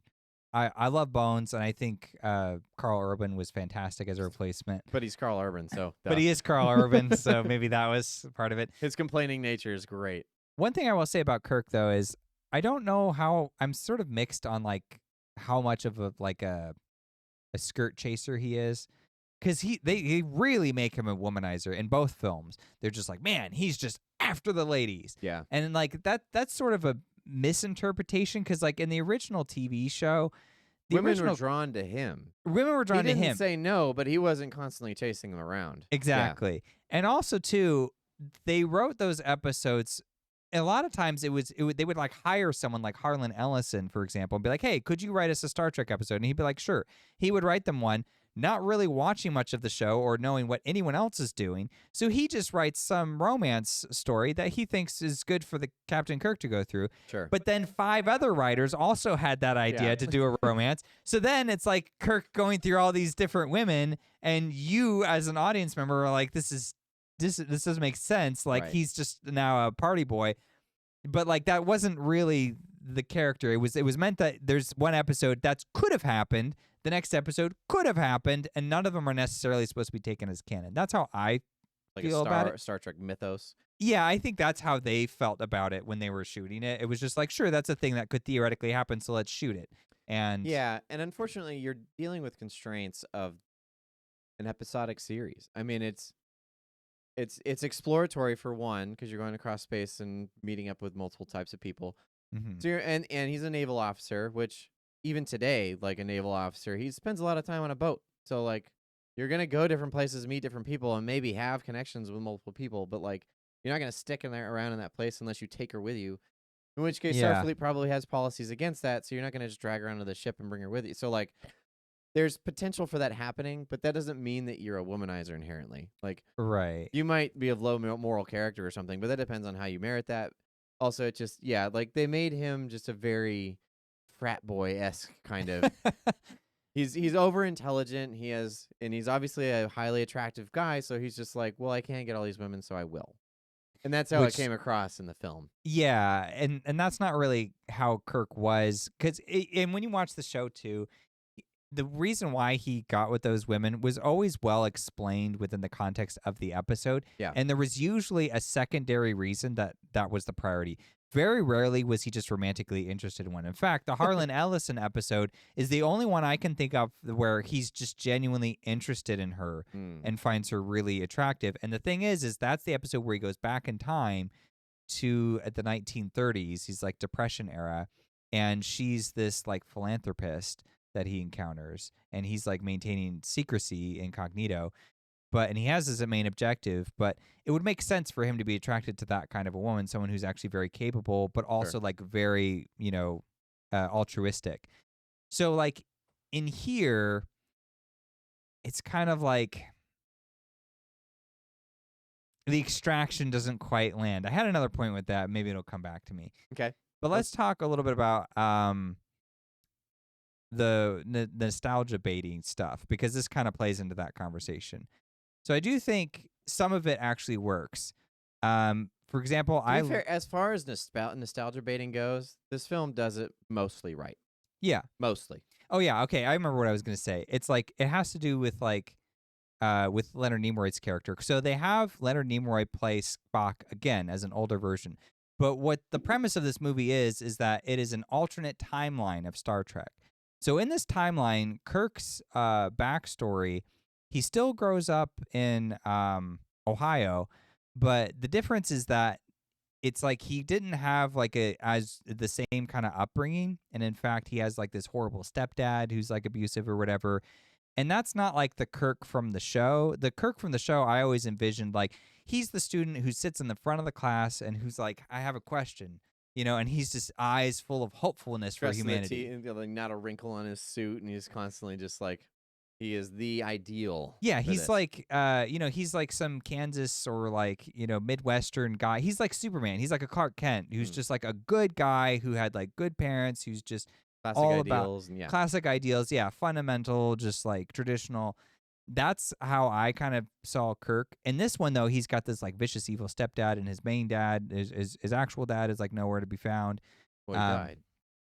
I love Bones, and I think Carl Urban was fantastic as a replacement. But he's Carl Urban, so... But he is Carl Urban, so maybe that was part of it. His complaining nature is great. One thing I will say about Kirk, though, is I don't know how... I'm sort of mixed on, like, how much of a skirt chaser he is. Because they really make him a womanizer in both films. They're just like, man, he's just after the ladies. Yeah. And, like, that's sort of a misinterpretation because, like, in the original TV show... Women were drawn to him. Women were drawn to him. He didn't say no, but he wasn't constantly chasing them around. Exactly. Yeah. And also, too, they wrote those episodes... A lot of times they would like hire someone like Harlan Ellison, for example, and be like, hey, could you write us a Star Trek episode? And he'd be like, sure. He would write them one. not really watching much of the show or knowing what anyone else is doing. So he just writes some romance story that he thinks is good for the Captain Kirk to go through. Sure. But then 5 other writers also had that idea Yeah. to do a romance. So then it's like Kirk going through all these different women, and you as an audience member are like, this doesn't make sense. Like Right. he's just now a party boy. But like that wasn't really the character. It was meant that there's one episode that could have happened, the next episode could have happened, and none of them are necessarily supposed to be taken as canon. That's how I Like feel a about it. Star Trek mythos. Yeah, I think that's how they felt about it when they were shooting it. It was just like, sure, that's a thing that could theoretically happen, so let's shoot it. And Yeah, and unfortunately, you're dealing with constraints of an episodic series. I mean, it's exploratory for one, because you're going across space and meeting up with multiple types of people. Mhm. So and he's a naval officer, which even today, like a naval officer, he spends a lot of time on a boat. So like you're gonna go different places, meet different people, and maybe have connections with multiple people, but like you're not gonna stick in there around in that place unless you take her with you. In which case, Yeah. Starfleet probably has policies against that, so you're not gonna just drag her onto the ship and bring her with you. So like, there's potential for that happening, but that doesn't mean that you're a womanizer inherently. Like, right. you might be of low moral character or something, but that depends on how you merit that. Also, it just, yeah, like they made him just a very frat boy-esque kind of. He's over intelligent. He's obviously a highly attractive guy, so he's just like, well, I can't get all these women, so I will. And that's how it came across in the film. Yeah, and that's not really how Kirk was, because and when you watch the show too, the reason why he got with those women was always well explained within the context of the episode. Yeah. And there was usually a secondary reason that was the priority. Very rarely was he just romantically interested in one. In fact, the Harlan Ellison episode is the only one I can think of where he's just genuinely interested in her and finds her really attractive. And the thing is that's the episode where he goes back in time to the 1930s. He's like Depression era, and she's this like philanthropist that he encounters, and he's like maintaining secrecy incognito, and he has as a main objective, but it would make sense for him to be attracted to that kind of a woman, someone who's actually very capable, but also like very, altruistic. So like in here, it's kind of like the extraction doesn't quite land. I had another point with that. Maybe it'll come back to me. Okay. But let's talk a little bit about the nostalgia baiting stuff, because this kind of plays into that conversation. So I do think some of it actually works. For example, as far as nostalgia baiting goes, this film does it mostly right. Yeah. Mostly. Oh yeah, okay. I remember what I was going to say. It's like it has to do with like with Leonard Nimoy's character. So they have Leonard Nimoy play Spock again as an older version. But what the premise of this movie is that it is an alternate timeline of Star Trek. So in this timeline, Kirk's backstory, he still grows up in Ohio, but the difference is that it's like he didn't have like the same kind of upbringing, and in fact, he has like this horrible stepdad who's like abusive or whatever. And that's not like the Kirk from the show. The Kirk from the show, I always envisioned like he's the student who sits in the front of the class and who's like, I have a question. And he's just eyes full of hopefulness for humanity. Like not a wrinkle on his suit, and he's constantly just like, he is the ideal. Yeah, he's like, he's like some Kansas or like, Midwestern guy. He's like Superman. He's like a Clark Kent who's just like a good guy who had like good parents, who's just classic all ideals, about classic ideals. Yeah, fundamental, just like traditional. That's how I kind of saw Kirk. In this one, though, he's got this like vicious, evil stepdad, and his main dad, his actual dad, is like nowhere to be found. Well, he died.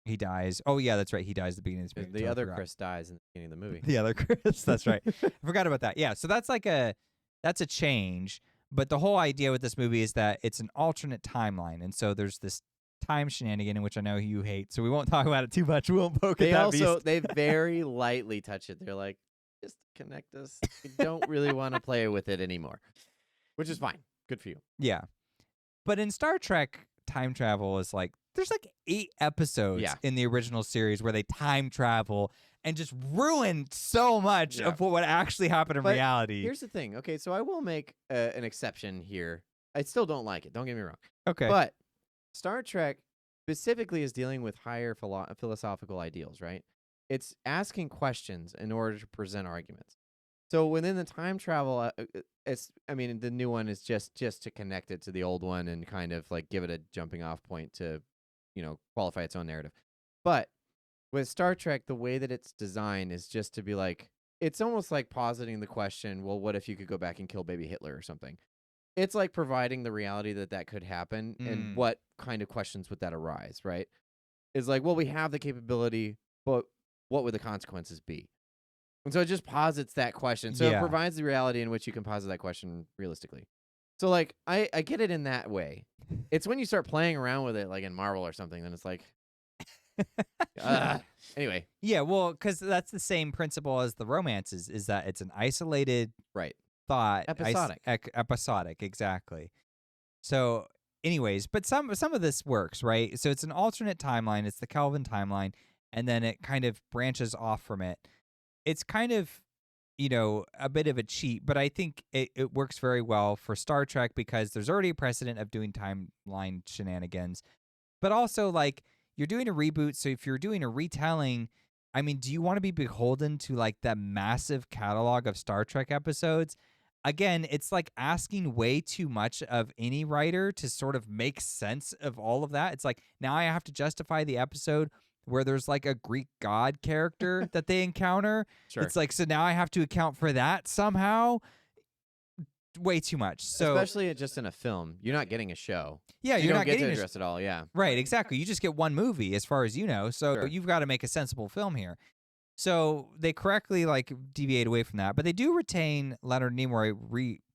He dies. Oh yeah, that's right. He dies at the beginning of this movie. The other Chris dies in the beginning of the movie. The other Chris. That's right. I forgot about that. Yeah. So that's a change. But the whole idea with this movie is that it's an alternate timeline, and so there's this time shenanigan in which I know you hate, so we won't talk about it too much. We won't poke at that beast. They very lightly touch it. They're like, just connect us. We don't really want to play with it anymore, which is fine. Good for you. Yeah. But in Star Trek, time travel is like, there's like 8 episodes in the original series where they time travel and just ruin so much of what would actually happen in reality. Here's the thing. Okay, so I will make an exception here. I still don't like it. Don't get me wrong. Okay. But Star Trek specifically is dealing with higher philosophical ideals, right? It's asking questions in order to present arguments. So within the time travel, I mean, the new one is just to connect it to the old one and kind of like give it a jumping off point to, qualify its own narrative. But with Star Trek, the way that it's designed is just to be like, it's almost like positing the question, well, what if you could go back and kill baby Hitler or something? It's like providing the reality that that could happen and Mm. what kind of questions would that arise, right? Is like, well, we have the capability, but what would the consequences be? And so it just posits that question. So it Yeah. provides the reality in which you can posit that question realistically. So like I get it in that way. It's when you start playing around with it, like in Marvel or something, then it's like, anyway, Yeah, well, because that's the same principle as the romances, is that it's an isolated right, thought, episodic, episodic, exactly. So, anyways, but some of this works, right? So it's an alternate timeline. It's the Kelvin timeline, and then it kind of branches off from it. It's kind of, a bit of a cheat, but I think it works very well for Star Trek because there's already a precedent of doing timeline shenanigans. But also, like, you're doing a reboot, so if you're doing a retelling, I mean, do you want to be beholden to like the massive catalog of Star Trek episodes? Again, it's like asking way too much of any writer to sort of make sense of all of that. It's like now I have to justify the episode where there's like a Greek god character that they encounter. sure. It's like, so now I have to account for that somehow. Way too much. So, Especially just in a film, you're not getting a show. yeah, You you're don't not get to getting address it all. Yeah, right, exactly. You just get one movie as far as you know. So sure. you've got to make a sensible film here. So they correctly like deviate away from that, but they do retain Leonard Nimoy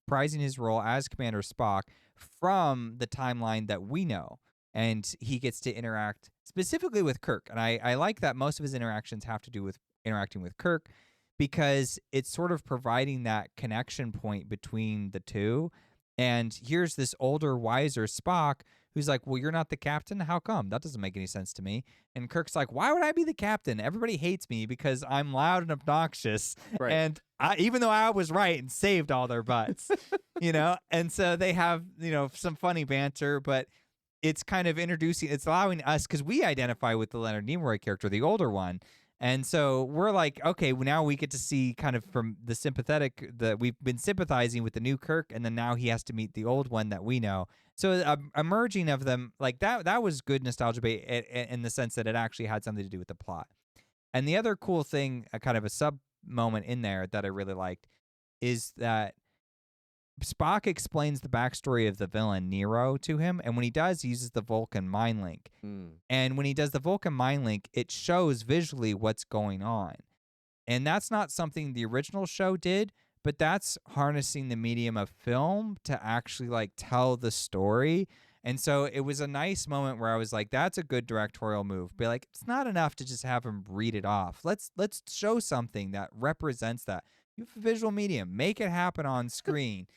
reprising his role as Commander Spock from the timeline that we know. And he gets to interact specifically with Kirk. And I like that most of his interactions have to do with interacting with Kirk because it's sort of providing that connection point between the two. And here's this older, wiser Spock who's like, well, you're not the captain? How come? That doesn't make any sense to me. And Kirk's like, why would I be the captain? Everybody hates me because I'm loud and obnoxious. Right. And even though I was right and saved all their butts, And so they have, some funny banter, but it's kind of it's allowing us, because we identify with the Leonard Nimoy character, the older one. And so we're like, okay, well, now we get to see kind of from the sympathetic that we've been sympathizing with the new Kirk, and then now he has to meet the old one that we know. So a merging of them, like that was good nostalgia bait in the sense that it actually had something to do with the plot. And the other cool thing, a kind of a sub moment in there that I really liked, is that Spock explains the backstory of the villain Nero to him, and when he does, he uses the Vulcan mind link. And when he does the Vulcan mind link, it shows visually what's going on. And that's not something the original show did, but that's harnessing the medium of film to actually like tell the story. And so it was a nice moment where I was like, that's a good directorial move. Be like, it's not enough to just have him read it off. Let's show something that represents that. You have a visual medium, make it happen on screen.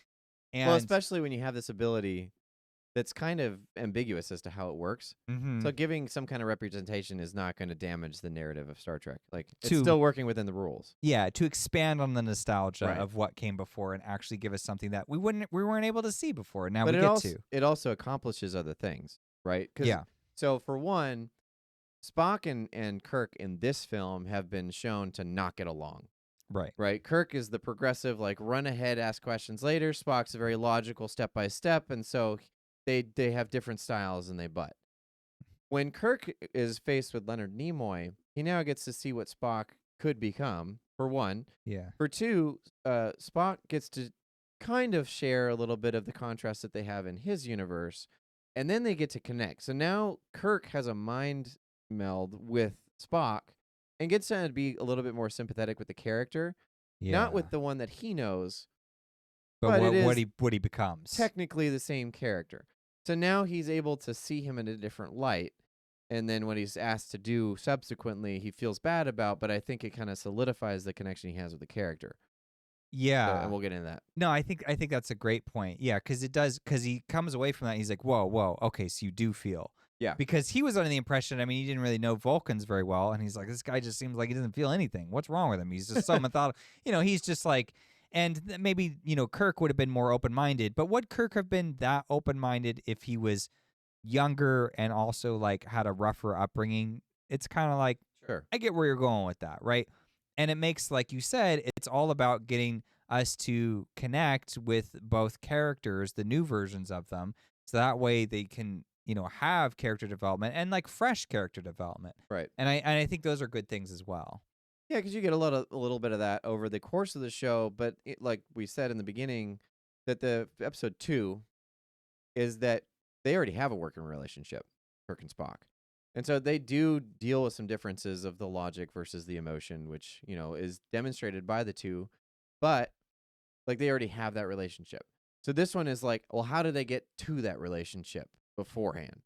And well, especially when you have this ability that's kind of ambiguous as to how it works. So giving some kind of representation is not going to damage the narrative of Star Trek. Like, it's still working within the rules. Yeah, to expand on the nostalgia Right. of what came before and actually give us something that we weren't able to see before. Now But we get to. it also accomplishes other things, right? Yeah. So for one, Spock and Kirk in this film have been shown to not get along. Right. Right. Kirk is the progressive, like, run ahead, ask questions later. Spock's a very logical, step by step, and so they have different styles and they butt. When Kirk is faced with Leonard Nimoy, he now gets to see what Spock could become. For one, Yeah. for two, Spock gets to kind of share a little bit of the contrast that they have in his universe, and then they get to connect. So now Kirk has a mind meld with Spock and gets to be a little bit more sympathetic with the character, Yeah. not with the one that he knows, but it is what he becomes. technically the same character. So now he's able to see him in a different light. And then what he's asked to do subsequently, he feels bad about, but I think it kind of solidifies the connection he has with the character. Yeah. And we'll get into that. No, I think that's a great point. Yeah, because he comes away from that and he's like, whoa, okay, so you do feel. Yeah. Because he was under the impression, I mean, he didn't really know Vulcans very well, and he's like, this guy just seems like he doesn't feel anything. What's wrong with him? He's just so methodical. He's just like, and maybe, Kirk would have been more open-minded, but would Kirk have been that open-minded if he was younger and also like had a rougher upbringing? It's kind of like, Sure. I get where you're going with that, right? And it makes, like you said, it's all about getting us to connect with both characters, the new versions of them, so that way they can, have character development and like fresh character development. Right. And I think those are good things as well. Yeah, because you get a little bit of that over the course of the show, but like we said in the beginning, that the episode 2 is that they already have a working relationship, Kirk and Spock. And so they do deal with some differences of the logic versus the emotion, which, is demonstrated by the two, but like they already have that relationship. So this one is like, well, how do they get to that relationship beforehand?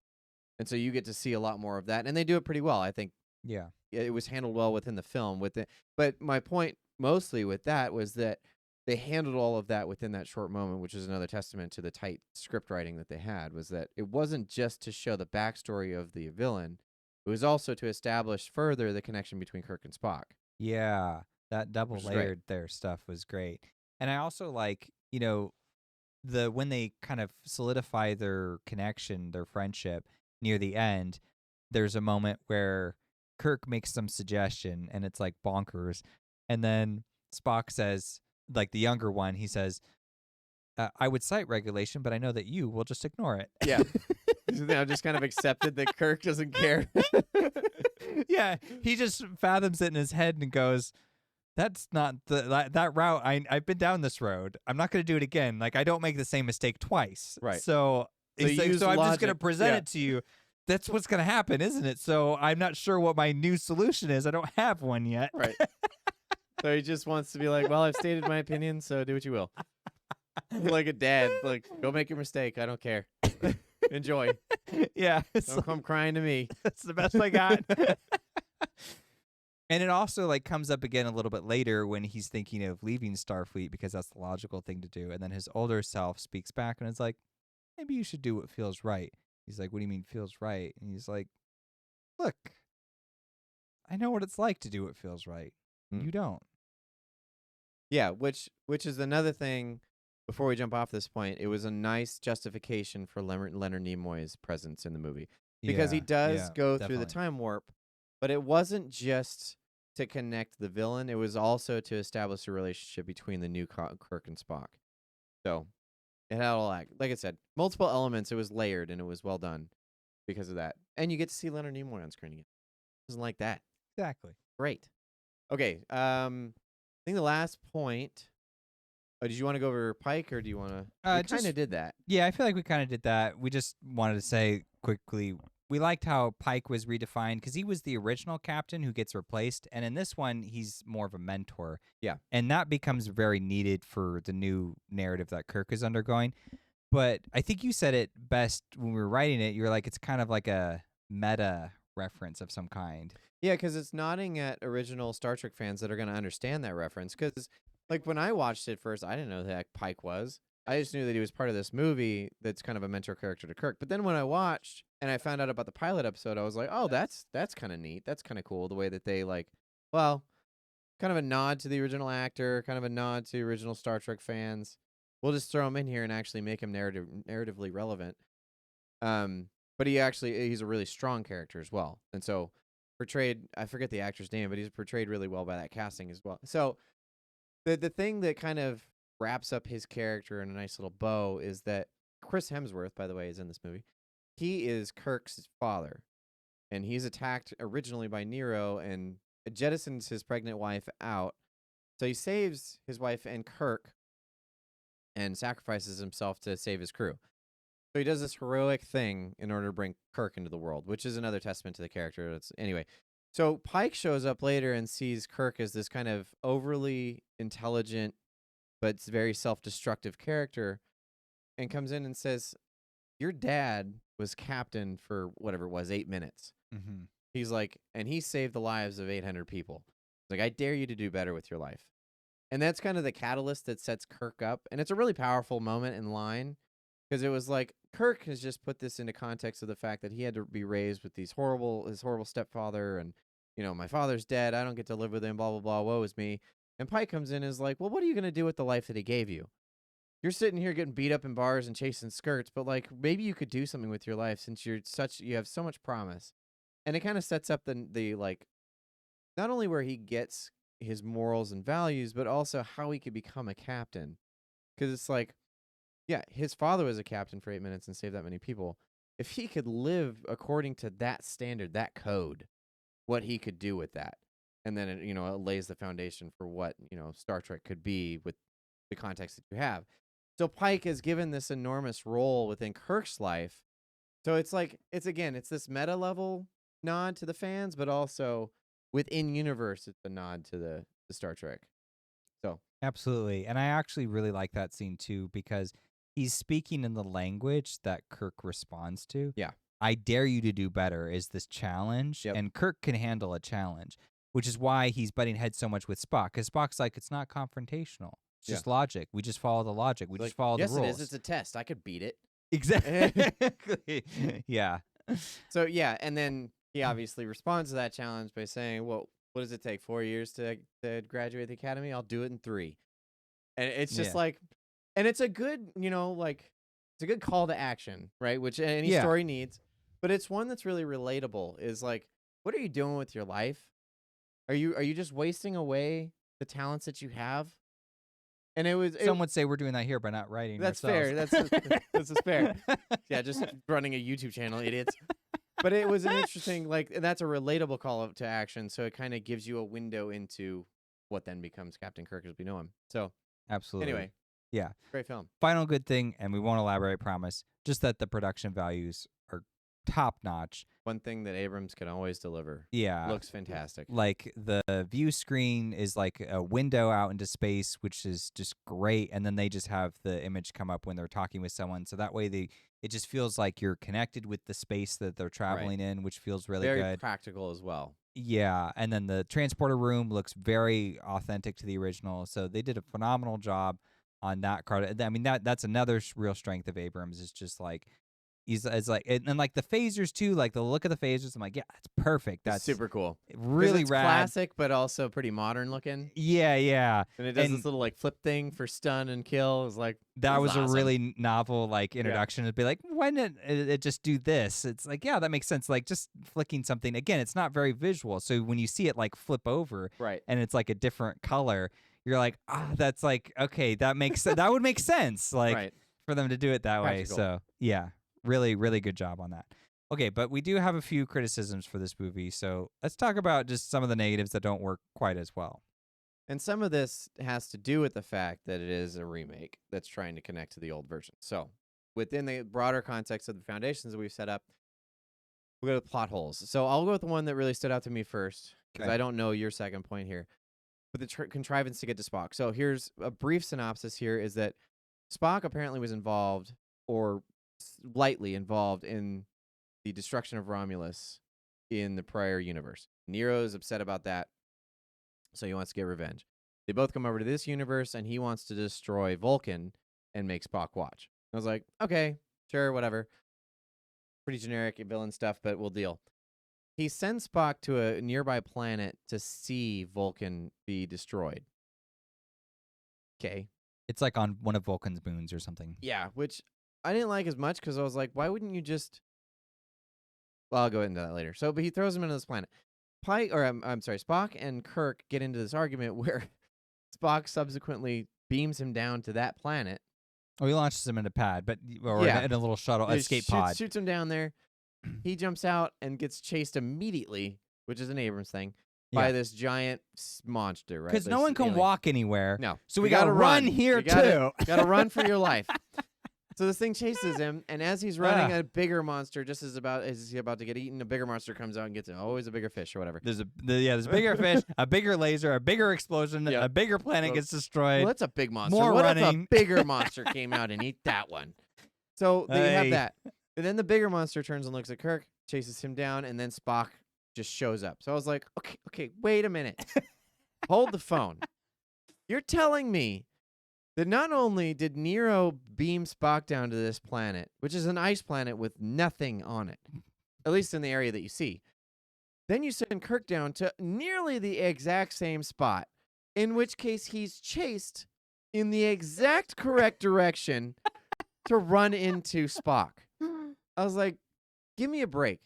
And so you get to see a lot more of that, and they do it pretty well. I think Yeah. it was handled well within the film with it. But my point mostly with that was that they handled all of that within that short moment, which is another testament to the tight script writing that they had, was that it wasn't just to show the backstory of the villain. It was also to establish further the connection between Kirk and Spock. Yeah. That double Which is great. layered their stuff was great. And I also like, when they kind of solidify their connection, their friendship near the end, there's a moment where Kirk makes some suggestion and it's like bonkers. And then Spock says, like the younger one, he says, I would cite regulation, but I know that you will just ignore it. Yeah. Now just kind of accepted that Kirk doesn't care. Yeah. He just fathoms it in his head and goes, that's not that route. I've been down this road. I'm not going to do it again. Like, I don't make the same mistake twice. Right. So So you use I'm just going to logic. present Yeah. it to you. That's what's going to happen, isn't it? So I'm not sure what my new solution is. I don't have one yet. Right. So he just wants to be like, well, I've stated my opinion, so do what you will. Like a dad, like, go make your mistake. I don't care. Enjoy. Yeah. Don't come crying to me. That's the best I got. And it also like comes up again a little bit later when he's thinking of leaving Starfleet because that's the logical thing to do. And then his older self speaks back and is like, maybe you should do what feels right. He's like, what do you mean feels right? And he's like, look, I know what it's like to do what feels right. You don't. Yeah, which is another thing. Before we jump off this point, it was a nice justification for Leonard Nimoy's presence in the movie, because he does go through the time warp, but it wasn't just to connect the villain. It was also to establish a relationship between the new Kirk and Spock. So it had all that. Like I said, multiple elements. It was layered and it was well done because of that. And you get to see Leonard Nimoy on screen again. Doesn't like that. Exactly. Great. Okay. I think the last point. Did you want to go over Pike, or do you want to? We kind of did that. Yeah, I feel like we kind of did that. We just wanted to say quickly, we liked how Pike was redefined because he was the original captain who gets replaced, and in this one, he's more of a mentor. Yeah. And that becomes very needed for the new narrative that Kirk is undergoing. But I think you said it best when we were writing it. You were like, it's kind of like a meta reference of some kind. Yeah, because it's nodding at original Star Trek fans that are going to understand that reference. Because, like, when I watched it first, I didn't know who the heck Pike was. I just knew that he was part of this movie that's kind of a mentor character to Kirk. But then when I watched and I found out about the pilot episode, I was like, oh, that's kind of neat. That's kind of cool, the way that they, like, well, kind of a nod to the original actor, kind of a nod to original Star Trek fans. We'll just throw him in here and actually make him narratively relevant. But he's a really strong character as well. And so portrayed, I forget the actor's name, but he's portrayed really well by that casting as well. So the thing that kind of wraps up his character in a nice little bow is that Chris Hemsworth, by the way, is in this movie. He is Kirk's father, and he's attacked originally by Nero and jettisons his pregnant wife out. So he saves his wife and Kirk and sacrifices himself to save his crew. So he does this heroic thing in order to bring Kirk into the world, which is another testament to the character. Anyway, so Pike shows up later and sees Kirk as this kind of overly intelligent but very self-destructive character, and comes in and says, your dad was captain for whatever it was, 8 minutes. Mm-hmm. He's like, and he saved the lives of 800 people. He's like, I dare you to do better with your life. And that's kind of the catalyst that sets Kirk up. And it's a really powerful moment in line, because it was like, Kirk has just put this into context of the fact that he had to be raised with his horrible stepfather, and, my father's dead. I don't get to live with him, blah, blah, blah. Woe is me. And Pike comes in and is like, well, what are you going to do with the life that he gave you? You're sitting here getting beat up in bars and chasing skirts, but like, maybe you could do something with your life since you have so much promise. And it kind of sets up the like, not only where he gets his morals and values, but also how he could become a captain. Because it's like, yeah, his father was a captain for 8 minutes and saved that many people. If he could live according to that standard, that code, what he could do with that. And then, it lays the foundation for what, Star Trek could be with the context that you have. So Pike is given this enormous role within Kirk's life. So it's like, it's this meta level nod to the fans, but also within universe, it's a nod to the Star Trek. So Absolutely. And I actually really like that scene too, because he's speaking in the language that Kirk responds to. Yeah. I dare you to do better is this challenge. Yep. And Kirk can handle a challenge, which is why he's butting heads so much with Spock. Because Spock's like, it's not confrontational. It's just logic. We just follow the logic. We just follow the rules. Yes, it is. It's a test. I could beat it. Exactly. Yeah. So, yeah. And then he obviously responds to that challenge by saying, well, what does it take? 4 years to graduate the academy? I'll do it in 3. And it's just like, and it's a good, it's a good call to action, right? Which any story needs. But it's one that's really relatable. Is like, what are you doing with your life? Are you just wasting away the talents that you have? And some would say we're doing that here by not writing. That's ourselves. fair. That's fair. Yeah, just running a YouTube channel, idiots. But it was an interesting, that's a relatable call to action. So it kind of gives you a window into what then becomes Captain Kirk as we know him. So absolutely. Anyway, yeah, great film. Final good thing, and we won't elaborate, promise. Just that the production values are top notch. One thing that Abrams can always deliver. Yeah. Looks fantastic. Like the view screen is like a window out into space, which is just great. And then they just have the image come up when they're talking with someone. So that way it just feels like you're connected with the space that they're traveling in, which feels really very good. Practical as well. Yeah. And then the transporter room looks very authentic to the original. So they did a phenomenal job on that card. I mean, that's another real strength of Abrams is just like, it's like, and like the phasers too, like the look of the phasers. I'm like, yeah, that's perfect. That's super cool. Really it's rad. Classic, but also pretty modern looking. Yeah, yeah. And it does this little like flip thing for stun and kill. It was like that was awesome. A really novel like introduction. It'd be like, why didn't it just do this? It's like, yeah, that makes sense. Like just flicking something again. It's not very visual, so when you see it like flip over, right, and it's like a different color, you're like, that's like okay, that makes that would make sense. Like for them to do it that way. So yeah. Really, really good job on that. Okay, but we do have a few criticisms for this movie, so let's talk about just some of the negatives that don't work quite as well. And some of this has to do with the fact that it is a remake that's trying to connect to the old version. So within the broader context of the foundations that we've set up, we'll go to plot holes. So I'll go with the one that really stood out to me first, because I don't know your second point here. But the contrivance to get to Spock. So here's a brief synopsis here, is that Spock apparently was involved, or lightly involved, in the destruction of Romulus in the prior universe. Nero is upset about that, so he wants to get revenge. They both come over to this universe, and he wants to destroy Vulcan and make Spock watch. I was like, okay, sure, whatever. Pretty generic villain stuff, but we'll deal. He sends Spock to a nearby planet to see Vulcan be destroyed. Okay. It's like on one of Vulcan's moons or something. Yeah, which I didn't like as much, because I was like, why wouldn't you just... Well, I'll go into that later. So, but he throws him into this planet. Spock and Kirk get into this argument where Spock subsequently beams him down to that planet. Oh, he launches him in a pad, in a little shuttle escape pod. Shoots him down there. He jumps out and gets chased immediately, which is an Abrams thing, by this giant monster, right? Because no one can walk anywhere. No. So we got to run here, too. Got to run for your life. So this thing chases him, and as he's running, a bigger monster, just as he's about to get eaten, a bigger monster comes out and gets him. Always a bigger fish or whatever. There's a bigger fish, a bigger laser, a bigger explosion, a bigger planet gets destroyed. Well, that's a big monster. More what running. if a bigger monster came out and ate that one? So they have that. And then the bigger monster turns and looks at Kirk, chases him down, and then Spock just shows up. So I was like, okay, wait a minute. Hold the phone. You're telling me that not only did Nero beam Spock down to this planet, which is an ice planet with nothing on it, at least in the area that you see, then you send Kirk down to nearly the exact same spot, in which case he's chased in the exact correct direction to run into Spock. I was like, give me a break.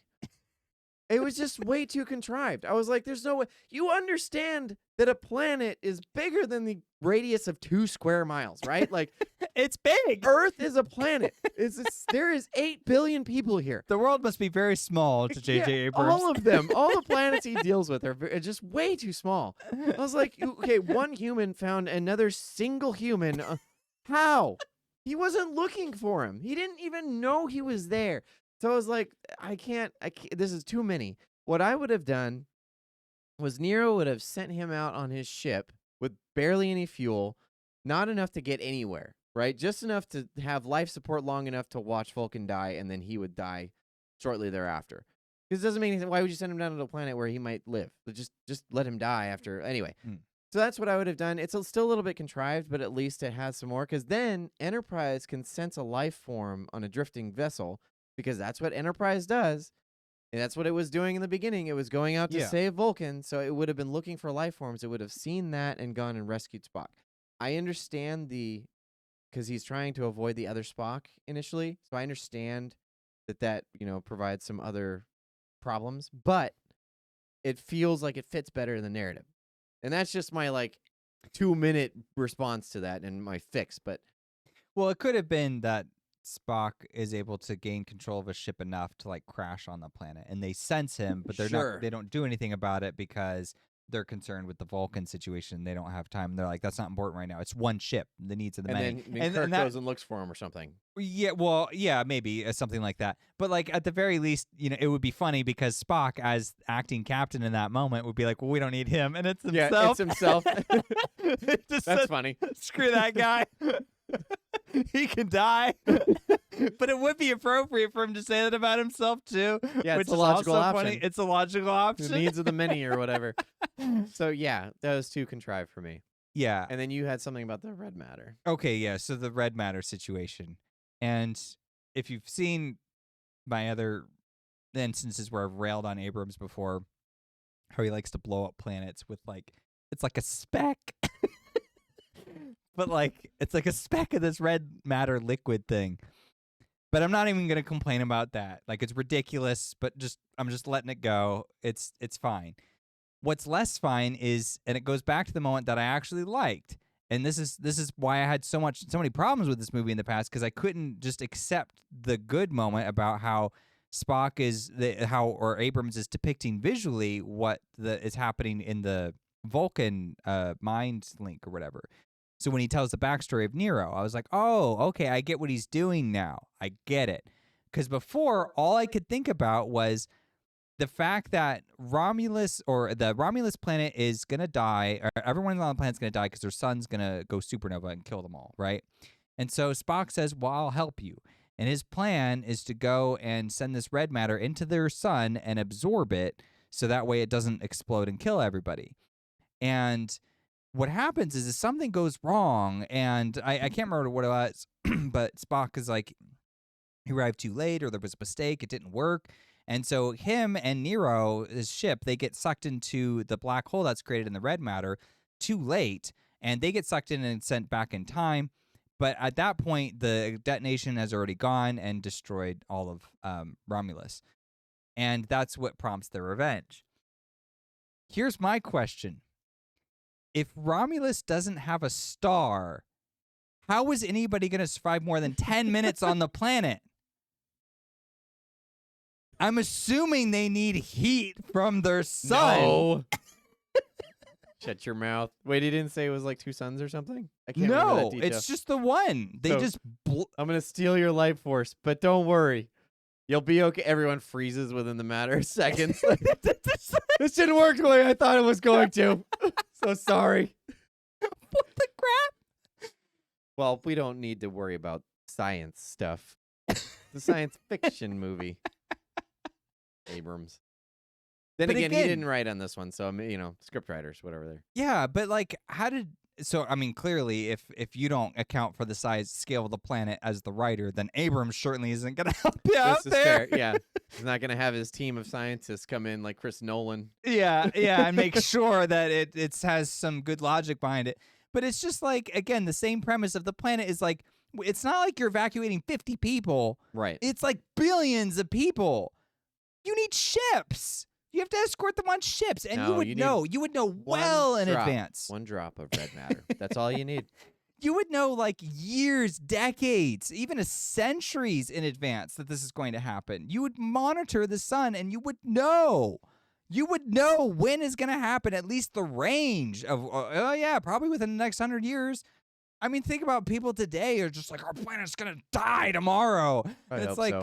It was just way too contrived. I was like, there's no way. You understand that a planet is bigger than the radius of 2 square miles, right? Like, It's big. Earth is a planet. There is 8 billion people here. The world must be very small to JJ Abrams. All of them, all the planets he deals with are just way too small. I was like, okay, one human found another single human. How? He wasn't looking for him. He didn't even know he was there. So I was like, I can't, this is too many. What I would have done was Nero would have sent him out on his ship with barely any fuel, not enough to get anywhere, right? Just enough to have life support long enough to watch Vulcan die, and then he would die shortly thereafter. Because it doesn't make any sense. Why would you send him down to a planet where he might live? Just let him die after. Anyway. So that's what I would have done. It's still a little bit contrived, but at least it has some more. Because then Enterprise can sense a life form on a drifting vessel, because that's what Enterprise does. And that's what it was doing in the beginning. It was going out to save Vulcan, so it would have been looking for life forms. It would have seen that and gone and rescued Spock. I understand because he's trying to avoid the other Spock initially, so I understand that provides some other problems, but it feels like it fits better in the narrative. And that's just my 2-minute response to that and my fix. But well, it could have been that Spock is able to gain control of a ship enough to crash on the planet, and they sense him, but they don't do anything about it because they're concerned with the Vulcan situation. They don't have time. They're like, that's not important right now. It's one ship. The needs of the many. And Kirk goes and looks for him or something. Yeah, well, yeah, maybe something like that. But at the very least, it would be funny because Spock, as acting captain in that moment, would be like, well, we don't need him, and it's himself. Yeah, it's himself. That's funny. Screw that guy. He can die. But it would be appropriate for him to say that about himself too. Yeah, which it's a logical also option. Funny. It's a logical option. The needs of the many or whatever. So yeah, that was too contrived for me. Yeah. And then you had something about the red matter. Okay, yeah. So the red matter situation. And if you've seen my other instances where I've railed on Abrams before, how he likes to blow up planets with it's like a speck. But it's like a speck of this red matter liquid thing. But I'm not even going to complain about that. It's ridiculous, but I'm just letting it go. It's fine. What's less fine is, and it goes back to the moment that I actually liked. And this is why I had so many problems with this movie in the past, because I couldn't just accept the good moment about how Spock or Abrams is depicting visually what is happening in the Vulcan mind link or whatever. So when he tells the backstory of Nero, I was like, oh, okay, I get what he's doing now. I get it. Because before, all I could think about was the fact that the Romulus planet is going to die, or everyone on the planet's going to die because their sun's going to go supernova and kill them all, right? And so Spock says, well, I'll help you. And his plan is to go and send this red matter into their sun and absorb it so that way it doesn't explode and kill everybody. And what happens is something goes wrong, and I can't remember what it was, but Spock is he arrived too late, or there was a mistake, it didn't work. And so him and Nero, his ship, they get sucked into the black hole that's created in the red matter too late, and they get sucked in and sent back in time. But at that point, the detonation has already gone and destroyed all of Romulus. And that's what prompts their revenge. Here's my question. If Romulus doesn't have a star, how is anybody going to survive more than 10 minutes on the planet? I'm assuming they need heat from their sun. No. Shut your mouth. Wait, he didn't say it was 2 suns or something? I can't remember that detail. It's just the one. They I'm going to steal your life force, but don't worry. You'll be okay. Everyone freezes within the matter of seconds. This didn't work the way I thought it was going to. So sorry. What the crap? Well, we don't need to worry about science stuff. It's a science fiction movie. Abrams. Then again, he didn't write on this one, so script writers, whatever they're. Yeah, but clearly, if you don't account for the size scale of the planet as the writer, then Abrams certainly isn't going to help you out there. Fair. Yeah, he's not going to have his team of scientists come in like Chris Nolan. Yeah, and make sure that it has some good logic behind it. But it's just again, the same premise of the planet is it's not like you're evacuating 50 people. Right. It's billions of people. You need ships. You have to escort them on ships, and No, you would you need know. You would know well in drop, advance. 1 drop of red matter. That's all you need. You would know like years, decades, even centuries in advance that this is going to happen. You would monitor the sun, and you would know. You would know when is going to happen, at least the range of, oh, yeah, probably within the next 100 years. I mean, think about people today are just like, our planet's going to die tomorrow. And it's like,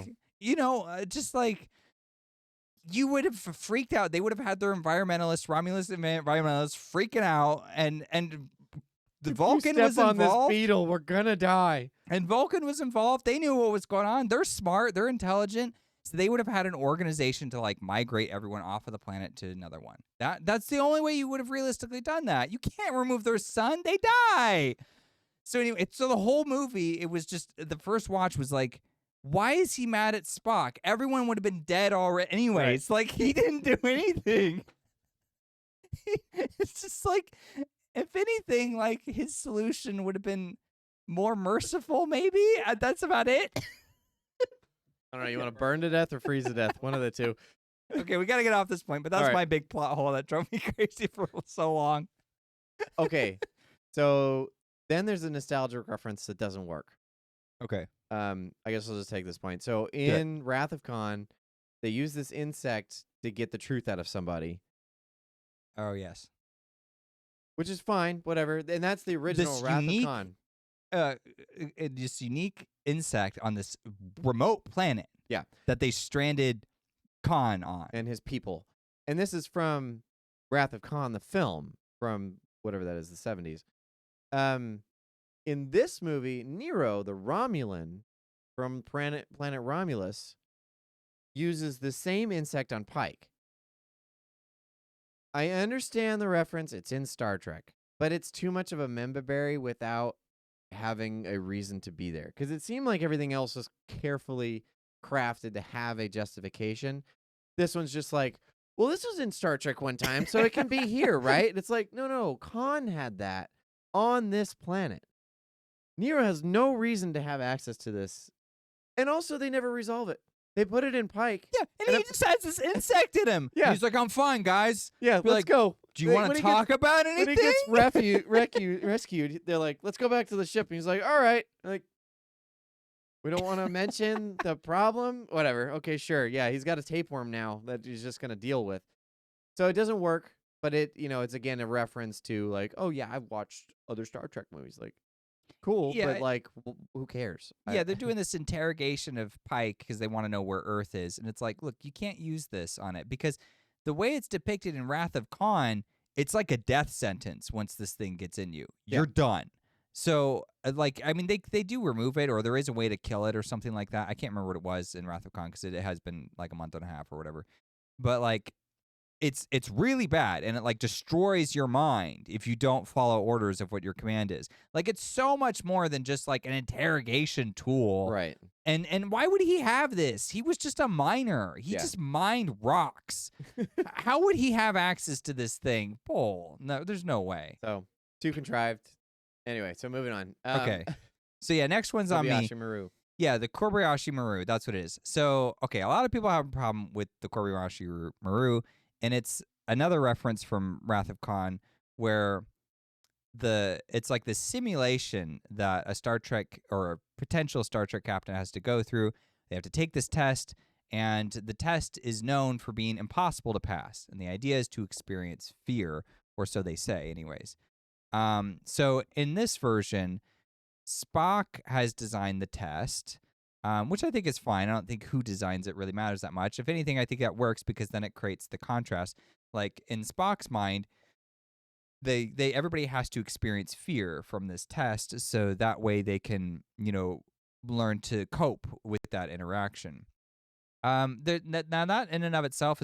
just like, you would have freaked out. They would have had their environmentalists, Romulus environmentalists freaking out, and the Vulcan was on involved. This beetle, we're going to die. And Vulcan was involved. They knew what was going on. They're smart. They're intelligent. So they would have had an organization to like migrate everyone off of the planet to another one. That's the only way you would have realistically done that. You can't remove their sun. They die. So anyway, so the whole movie, it was just, the first watch was like, why is he mad at Spock? Everyone would have been dead already anyways. Right. Like, he didn't do anything. It's just like, if anything, like, his solution would have been more merciful, maybe? That's about it. I don't know. You want to burn to death or freeze to death? One of the two. Okay, we got to get off this point, but that's my big plot hole that drove me crazy for so long. Okay, so then there's a nostalgic reference that doesn't work. Okay. I guess I'll just take this point. So in Wrath of Khan, they use this insect to get the truth out of somebody. Oh, yes. Which is fine, whatever. And that's the original Wrath of Khan. This unique insect on this remote planet. Yeah. That they stranded Khan on. And his people. And this is from Wrath of Khan, the film, from whatever that is, the 70s. In this movie, Nero, the Romulan from planet Romulus, uses the same insect on Pike. I understand the reference. It's in Star Trek. But it's too much of a memberberry without having a reason to be there. Because it seemed like everything else was carefully crafted to have a justification. This one's just like, well, this was in Star Trek one time, so it can be here, right? And it's like, no, Khan had that on this planet. Nero has no reason to have access to this. And also, they never resolve it. They put it in Pike. Yeah, and he just has this insect in him. Yeah. He's like, I'm fine, guys. Yeah, let's go. Do you want to talk about anything? When he gets rescued, they're like, let's go back to the ship. And he's like, all right. Like, we don't want to mention the problem. Whatever. Okay, sure. Yeah, he's got a tapeworm now that he's just going to deal with. So it doesn't work, but it's again a reference to like, oh yeah, I've watched other Star Trek movies. Like, cool, but like, who cares? Yeah, they're doing this interrogation of Pike because they want to know where Earth is. And it's like, look, you can't use this on it because the way it's depicted in Wrath of Khan, it's like a death sentence once this thing gets in you. You're done. So, like, I mean, they do remove it, or there is a way to kill it or something like that. I can't remember what it was in Wrath of Khan because it has been like a month and a half or whatever. But, like, it's really bad, and it, like, destroys your mind if you don't follow orders of what your command is. Like, it's so much more than just, like, an interrogation tool. Right. And why would he have this? He was just a miner. He just mined rocks. How would he have access to this thing? Bull. No, there's no way. So, too contrived. Anyway, so moving on. Okay. So, yeah, next one's on me. Kobayashi Maru. Yeah, the Kobayashi Maru. That's what it is. So, okay, a lot of people have a problem with the Kobayashi Maru, and it's another reference from Wrath of Khan where it's like this simulation that a Star Trek or a potential Star Trek captain has to go through. They have to take this test, and the test is known for being impossible to pass. And the idea is to experience fear, or so they say anyways. So in this version, Spock has designed the test, which I think is fine. I don't think who designs it really matters that much. If anything, I think that works because then it creates the contrast. Like in Spock's mind, everybody has to experience fear from this test, so that way they can, learn to cope with that interaction. Now that in and of itself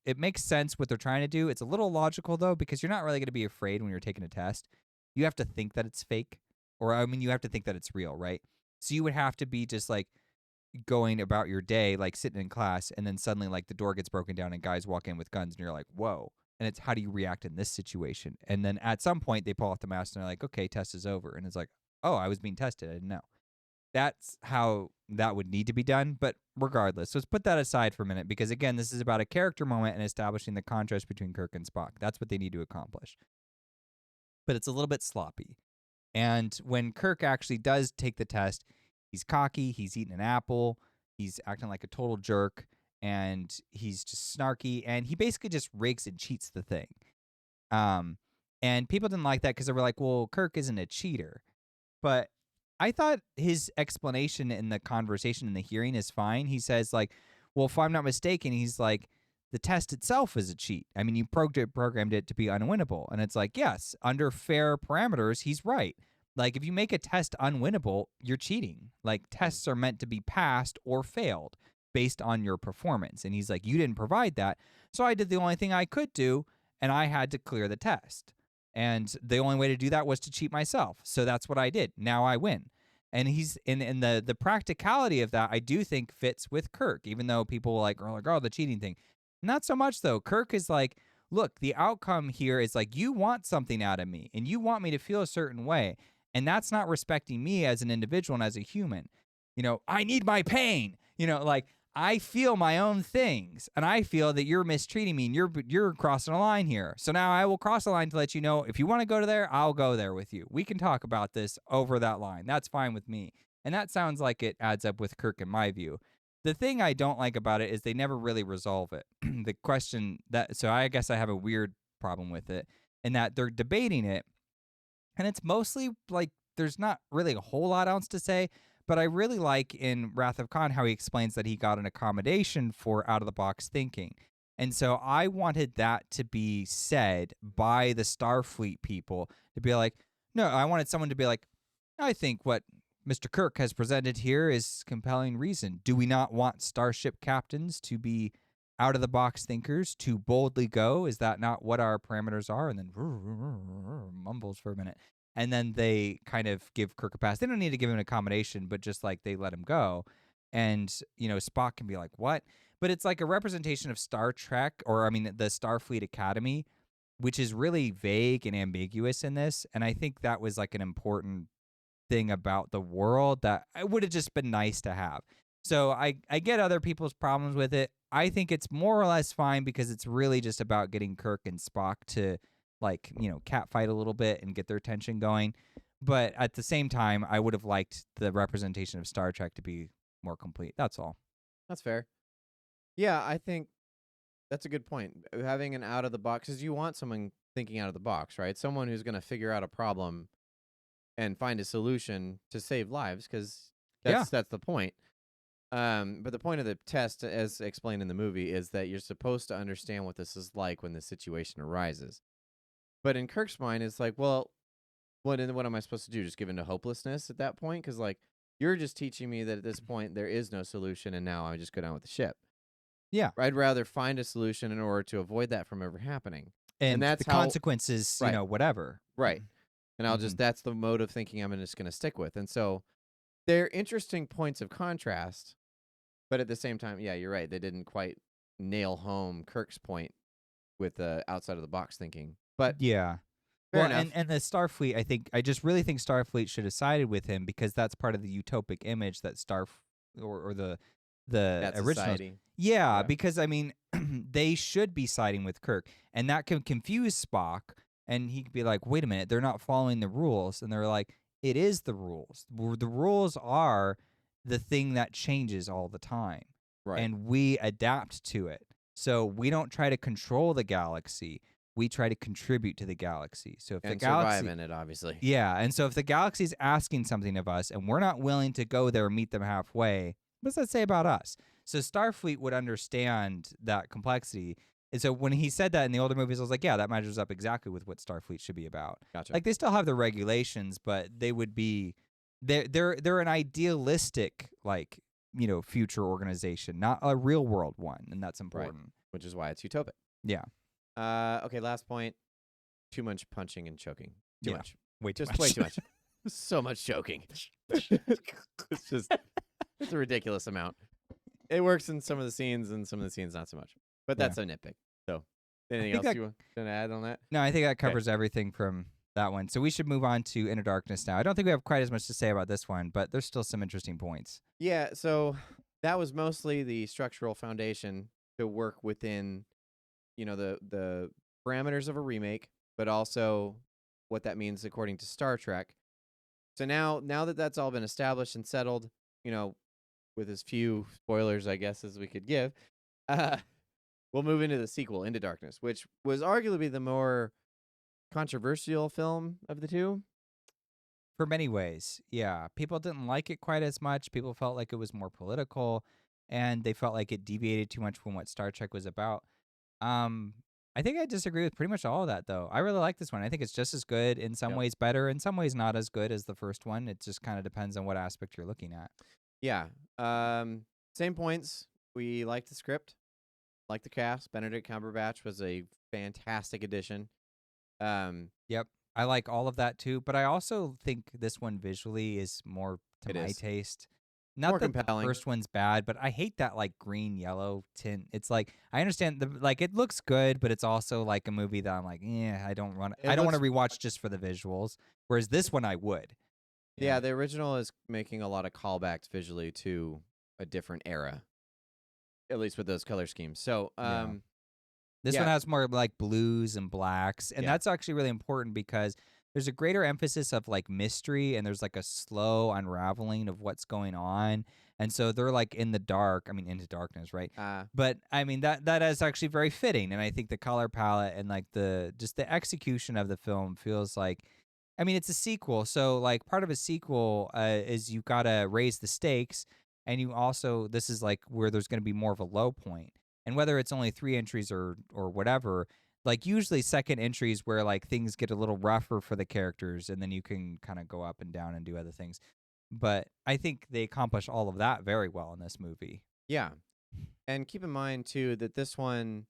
it makes sense what they're trying to do. It's a little logical though, because you're not really going to be afraid when you're taking a test. You have to think that it's fake, or you have to think that it's real, right? So you would have to be just like going about your day, like sitting in class, and then suddenly like the door gets broken down and guys walk in with guns, and you're like, whoa. And it's how do you react in this situation? And then at some point they pull off the mask and they're like, okay, test is over. And it's like, oh, I was being tested. I didn't know. That's how that would need to be done. But regardless, let's put that aside for a minute because, again, this is about a character moment and establishing the contrast between Kirk and Spock. That's what they need to accomplish. But it's a little bit sloppy. And when Kirk actually does take the test, he's cocky, he's eating an apple, he's acting like a total jerk, and he's just snarky, and he basically just rakes and cheats the thing. And people didn't like that because they were like, well, Kirk isn't a cheater. But I thought his explanation in the conversation in the hearing is fine. He says, like, well, if I'm not mistaken, he's like, the test itself is a cheat. I mean, you programmed it to be unwinnable. And it's like, yes, under fair parameters, he's right. Like, if you make a test unwinnable, you're cheating. Like, tests are meant to be passed or failed based on your performance. And he's like, you didn't provide that. So I did the only thing I could do, and I had to clear the test. And the only way to do that was to cheat myself. So that's what I did. Now I win. And he's in the practicality of that, I do think fits with Kirk, even though people are like, oh, the cheating thing. Not so much, though. Kirk is like, look, the outcome here is like, you want something out of me, and you want me to feel a certain way. And that's not respecting me as an individual and as a human. You know, I need my pain. You know, like, I feel my own things, and I feel that you're mistreating me, and you're crossing a line here. So now I will cross a line to let you know, if you want to go to there, I'll go there with you. We can talk about this over that line. That's fine with me. And that sounds like it adds up with Kirk in my view. The thing I don't like about it is they never really resolve it. The question so I guess I have a weird problem with it, in that they're debating it, and it's mostly like there's not really a whole lot else to say. But I really like in Wrath of Khan how he explains that he got an accommodation for out-of-the-box thinking. And so I wanted that to be said by the Starfleet people, to be like, no, I wanted someone to be like, I think what Mr. Kirk has presented here is compelling reason. Do we not want starship captains to be out-of-the-box thinkers, to boldly go? Is that not what our parameters are? And then mumbles for a minute. And then they kind of give Kirk a pass. They don't need to give him an accommodation, but just like they let him go. And, you know, Spock can be like, what? But it's like a representation of Star Trek, or I mean, the Starfleet Academy, which is really vague and ambiguous in this. And I think that was like an important thing about the world that it would have just been nice to have. So I get other people's problems with it. I think it's more or less fine because it's really just about getting Kirk and Spock to, like, you know, catfight a little bit and get their tension going. But at the same time, I would have liked the representation of Star Trek to be more complete. That's all. That's fair. Yeah, I think that's a good point. Having an out of the box, because you want someone thinking out of the box, right? Someone who's going to figure out a problem and find a solution to save lives, because that's the point. But the point of the test, as explained in the movie, is that you're supposed to understand what this is like when the situation arises. But in Kirk's mind, it's like, well, what am I supposed to do? Just give in to hopelessness at that point? Because, like, you're just teaching me that at this point there is no solution, and now I just go down with the ship. Yeah. I'd rather find a solution in order to avoid that from ever happening. And that's the consequences, right. You know, whatever. Right. And I'll just, that's the mode of thinking I'm just going to stick with. And so they're interesting points of contrast, but at the same time, yeah, you're right. They didn't quite nail home Kirk's point with the outside of the box thinking. But yeah. Fair well, enough. and the Starfleet, I just really think Starfleet should have sided with him because that's part of the utopic image that or the original. Society. Yeah, because I mean, they should be siding with Kirk, and that can confuse Spock, and he could be like, "Wait a minute, they're not following the rules," and they're like, "It is the rules. The rules are the thing that changes all the time, right? And we adapt to it. So we don't try to control the galaxy." We try to contribite to the galaxy. So if the galaxy survive in it, obviously. Yeah, and so if the galaxy's asking something of us and we're not willing to go there and meet them halfway, what's that say about us? So Starfleet would understand that complexity. And so when he said that in the older movies, I was like, yeah, that matches up exactly with what Starfleet should be about. Gotcha. Like, they still have the regulations, but they would be they're an idealistic, like, you know, future organization, not a real world one, and that's important. Right. Which is why it's utopic. Yeah. Okay, last point. Too much punching and choking. Too much. Way too Just much. way too much. So much choking. It's a ridiculous amount. It works in some of the scenes and some of the scenes not so much. But that's a nitpick. So anything else you want to add on that? No, I think that covers everything from that one. So we should move on to Into Darkness now. I don't think we have quite as much to say about this one, but there's still some interesting points. Yeah, so that was mostly the structural foundation to work within, the parameters of a remake, but also what that means according to Star Trek. So now that that's all been established and settled, with as few spoilers, I guess, as we could give, uh, we'll move into the sequel, Into Darkness, which was arguably the more controversial film of the two. For many ways, yeah. People didn't like it quite as much. People felt like it was more political, and they felt like it deviated too much from what Star Trek was about. Um, I think I disagree with pretty much all of that, though. I really like this one. I think it's just as good, in some Yep. ways better, in some ways not as good as the first one. It just kind of depends on what aspect you're looking at. Yeah. Same points. We liked the script, liked the cast. Benedict Cumberbatch was a fantastic addition. Yep. I like all of that too, but I also think this one visually is more to It my is. taste. More Not that the compelling. first one's bad, but I hate that like green yellow tint. It's like I understand it looks good, but it's also like a movie that I'm like, yeah, I don't want to looks rewatch just for the visuals. Whereas this one I would. Yeah, the original is making a lot of callbacks visually to a different era, at least with those color schemes. So, Yeah. This yeah. one has more like blues and blacks, and Yeah. that's actually really important because there's a greater emphasis of like mystery, and there's like a slow unraveling of what's going on. And so they're like in the dark, I mean into darkness, right? But I mean that is actually very fitting, and I think the color palette and like the execution of the film feels like, I mean, it's a sequel, so like part of a sequel is you gotta raise the stakes, and you also, this is like where there's gonna be more of a low point. And whether it's only 3 entries or whatever, like usually second entries where like things get a little rougher for the characters, and then you can kind of go up and down and do other things. But I think they accomplish all of that very well in this movie. Yeah. And keep in mind too that this one's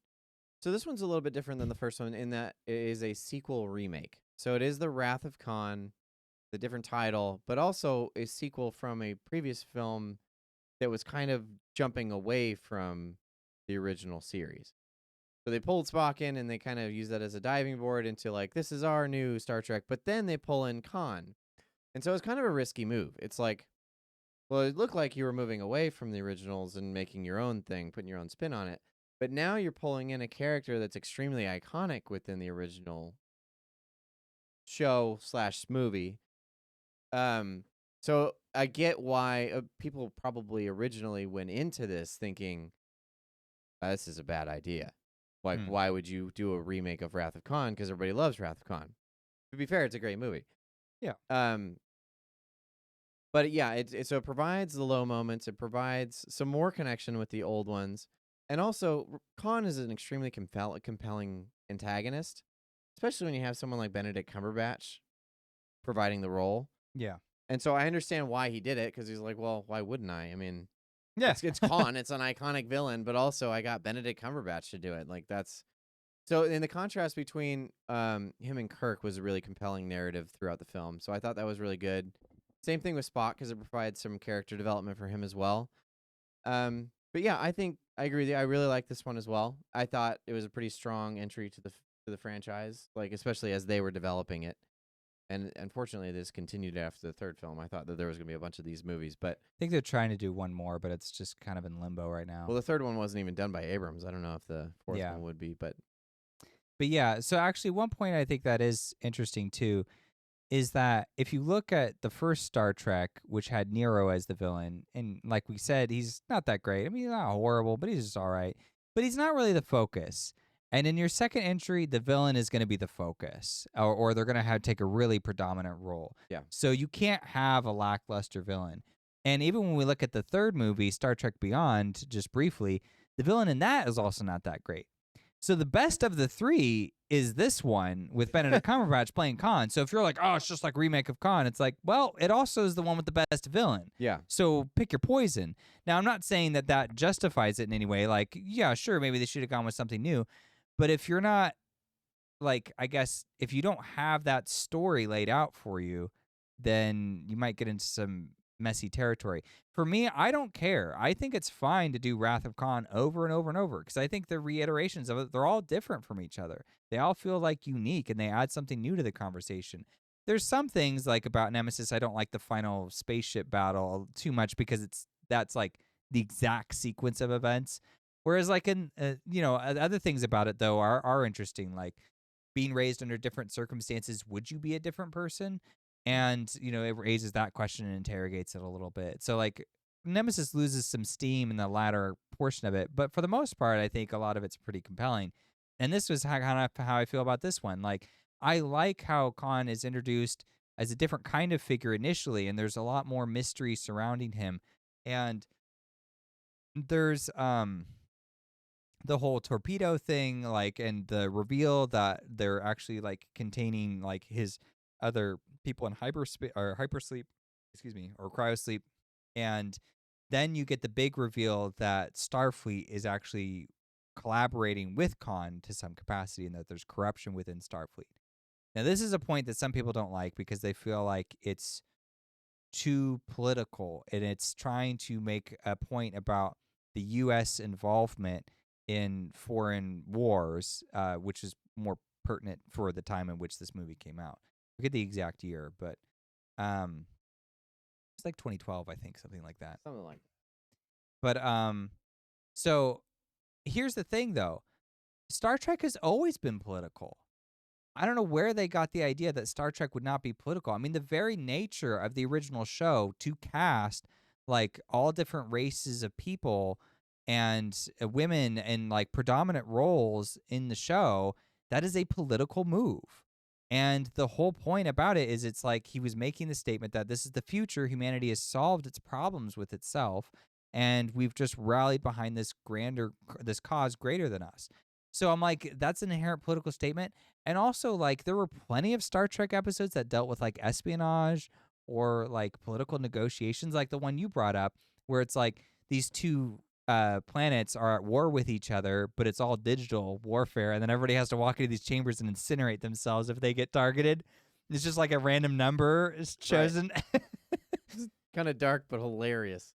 a little bit different than the first one in that it is a sequel remake. So it is the Wrath of Khan, the different title, but also a sequel from a previous film that was kind of jumping away from the original series. So they pulled Spock in and they kind of use that as a diving board into like, this is our new Star Trek, but then they pull in Khan. And so it's kind of a risky move. It's like, well, it looked like you were moving away from the originals and making your own thing, putting your own spin on it. But now you're pulling in a character that's extremely iconic within the original show/movie. So I get why people probably originally went into this thinking, this is a bad idea. Like, why would you do a remake of Wrath of Khan? Because everybody loves Wrath of Khan. To be fair, it's a great movie. Yeah. But yeah, so it provides the low moments. It provides some more connection with the old ones, and also Khan is an extremely compelling antagonist, especially when you have someone like Benedict Cumberbatch providing the role. Yeah. And so I understand why he did it, because he's like, well, why wouldn't I? I mean, Yeah. it's Khan, it's an iconic villain, but also I got Benedict Cumberbatch to do it. Like that's so. In the contrast between him and Kirk was a really compelling narrative throughout the film. So I thought that was really good. Same thing with Spock, because it provides some character development for him as well. But yeah, I think I agree with you. I really like this one as well. I thought it was a pretty strong entry to the franchise, like especially as they were developing it. And unfortunately, this continued after the third film. I thought that there was going to be a bunch of these movies, but I think they're trying to do one more, but it's just kind of in limbo right now. well, the third one wasn't even done by Abrams. I don't know if the fourth one would be, but yeah. So actually, one point I think that is interesting too is that if you look at the first Star Trek, which had Nero as the villain, and like we said, he's not that great. I mean, he's not horrible, but he's just all right. But he's not really the focus. And in your second entry, the villain is going to be the focus, or they're going to have take a really predominant role. Yeah. So you can't have a lackluster villain. And even when we look at the third movie, Star Trek Beyond, just briefly, the villain in that is also not that great. So the best of the three is this one with Benedict Cumberbatch playing Khan. So if you're like, oh, it's just like remake of Khan, it's like, well, it also is the one with the best villain. Yeah. So pick your poison. Now, I'm not saying that justifies it in any way. Like, yeah, sure, maybe they should have gone with something new. But if you're not, like, I guess, if you don't have that story laid out for you, then you might get into some messy territory. For me, I don't care. I think it's fine to do Wrath of Khan over and over and over because I think the reiterations of it, they're all different from each other. They all feel like unique and they add something new to the conversation. There's some things like about Nemesis, I don't like the final spaceship battle too much because that's like the exact sequence of events. Whereas like in other things about it though are interesting, like being raised under different circumstances, would you be a different person? And it raises that question and interrogates it a little bit. So like Nemesis loses some steam in the latter portion of it, but for the most part, I think a lot of it's pretty compelling. And this was kind of how I feel about this one. Like I like how Khan is introduced as a different kind of figure initially, and there's a lot more mystery surrounding him. And there's the whole torpedo thing, like, and the reveal that they're actually like containing like his other people in hypersleep, excuse me, or cryosleep, and then you get the big reveal that Starfleet is actually collaborating with Khan to some capacity, and that there's corruption within Starfleet. Now, this is a point that some people don't like because they feel like it's too political and it's trying to make a point about the U.S. involvement in foreign wars, which is more pertinent for the time in which this movie came out. I forget the exact year, but it's like 2012, I think, something like that. Something like that. But so here's the thing, though. Star Trek has always been political. I don't know where they got the idea that Star Trek would not be political. I mean, the very nature of the original show to cast like all different races of people and women in like predominant roles in the show, that is a political move. And the whole point about it is it's like he was making the statement that this is the future. Humanity has solved its problems with itself. And we've just rallied behind this cause greater than us. So I'm like, that's an inherent political statement. And also, like, there were plenty of Star Trek episodes that dealt with like espionage or like political negotiations, like the one you brought up, where it's like these two planets are at war with each other, but it's all digital warfare, and then everybody has to walk into these chambers and incinerate themselves if they get targeted. It's just like a random number is chosen. Right. Kind of dark, but hilarious.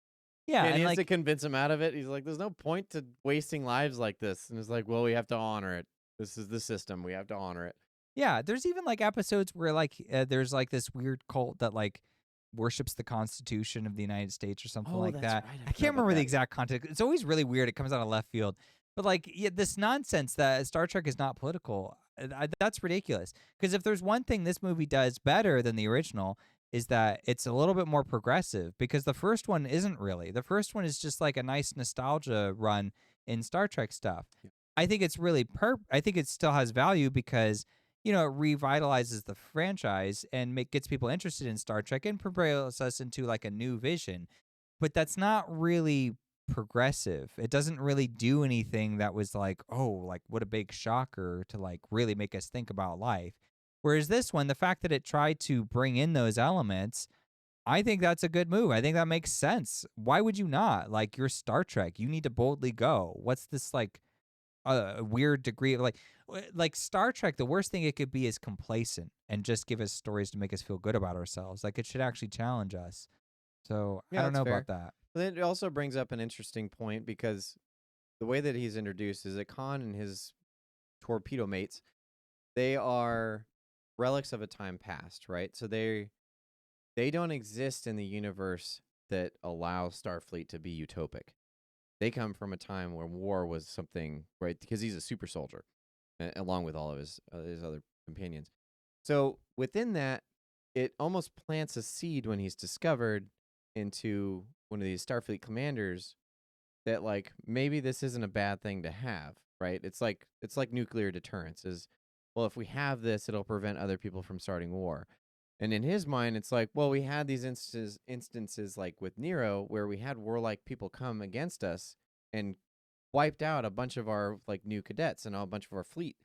Yeah, and he has like, to convince him out of it. He's like, "There's no point to wasting lives like this." And it's like, "Well, we have to honor it. This is the system. We have to honor it." yeah, there's even like episodes where like there's like this weird cult that like worships the Constitution of the United States or something like that's that. right. I can't remember the exact context. It's always really weird. It comes out of left field. But like, yeah, this nonsense that Star Trek is not political, that's ridiculous. Because if there's one thing this movie does better than the original, is that it's a little bit more progressive, because the first one isn't really. The first one is just like a nice nostalgia run in Star Trek stuff. Yeah. I think it's really I think it still has value because it revitalizes the franchise and gets people interested in Star Trek and propels us into like a new vision. But that's not really progressive. It doesn't really do anything that was like, oh, like what a big shocker to like really make us think about life. Whereas this one, the fact that it tried to bring in those elements, I think that's a good move. I think that makes sense. Why would you not? Like, you're Star Trek. You need to boldly go. What's this like a weird degree of like Star Trek? The worst thing it could be is complacent and just give us stories to make us feel good about ourselves. Like, it should actually challenge us. So Yeah, I don't that's know fair. about that. But then it also brings up an interesting point, because the way that he's introduced is that Khan and his torpedo mates, they are relics of a time past, right? So they don't exist in the universe that allows Starfleet to be utopic. They come from a time where war was something, right? Because he's a super soldier, along with all of his other companions. So within that, it almost plants a seed when he's discovered into one of these Starfleet commanders that like maybe this isn't a bad thing to have, right? It's like nuclear deterrence is, well, if we have this, it'll prevent other people from starting war. And in his mind, it's like, well, we had these instances like with Nero, where we had warlike people come against us and wiped out a bunch of our like new cadets and a bunch of our fleet,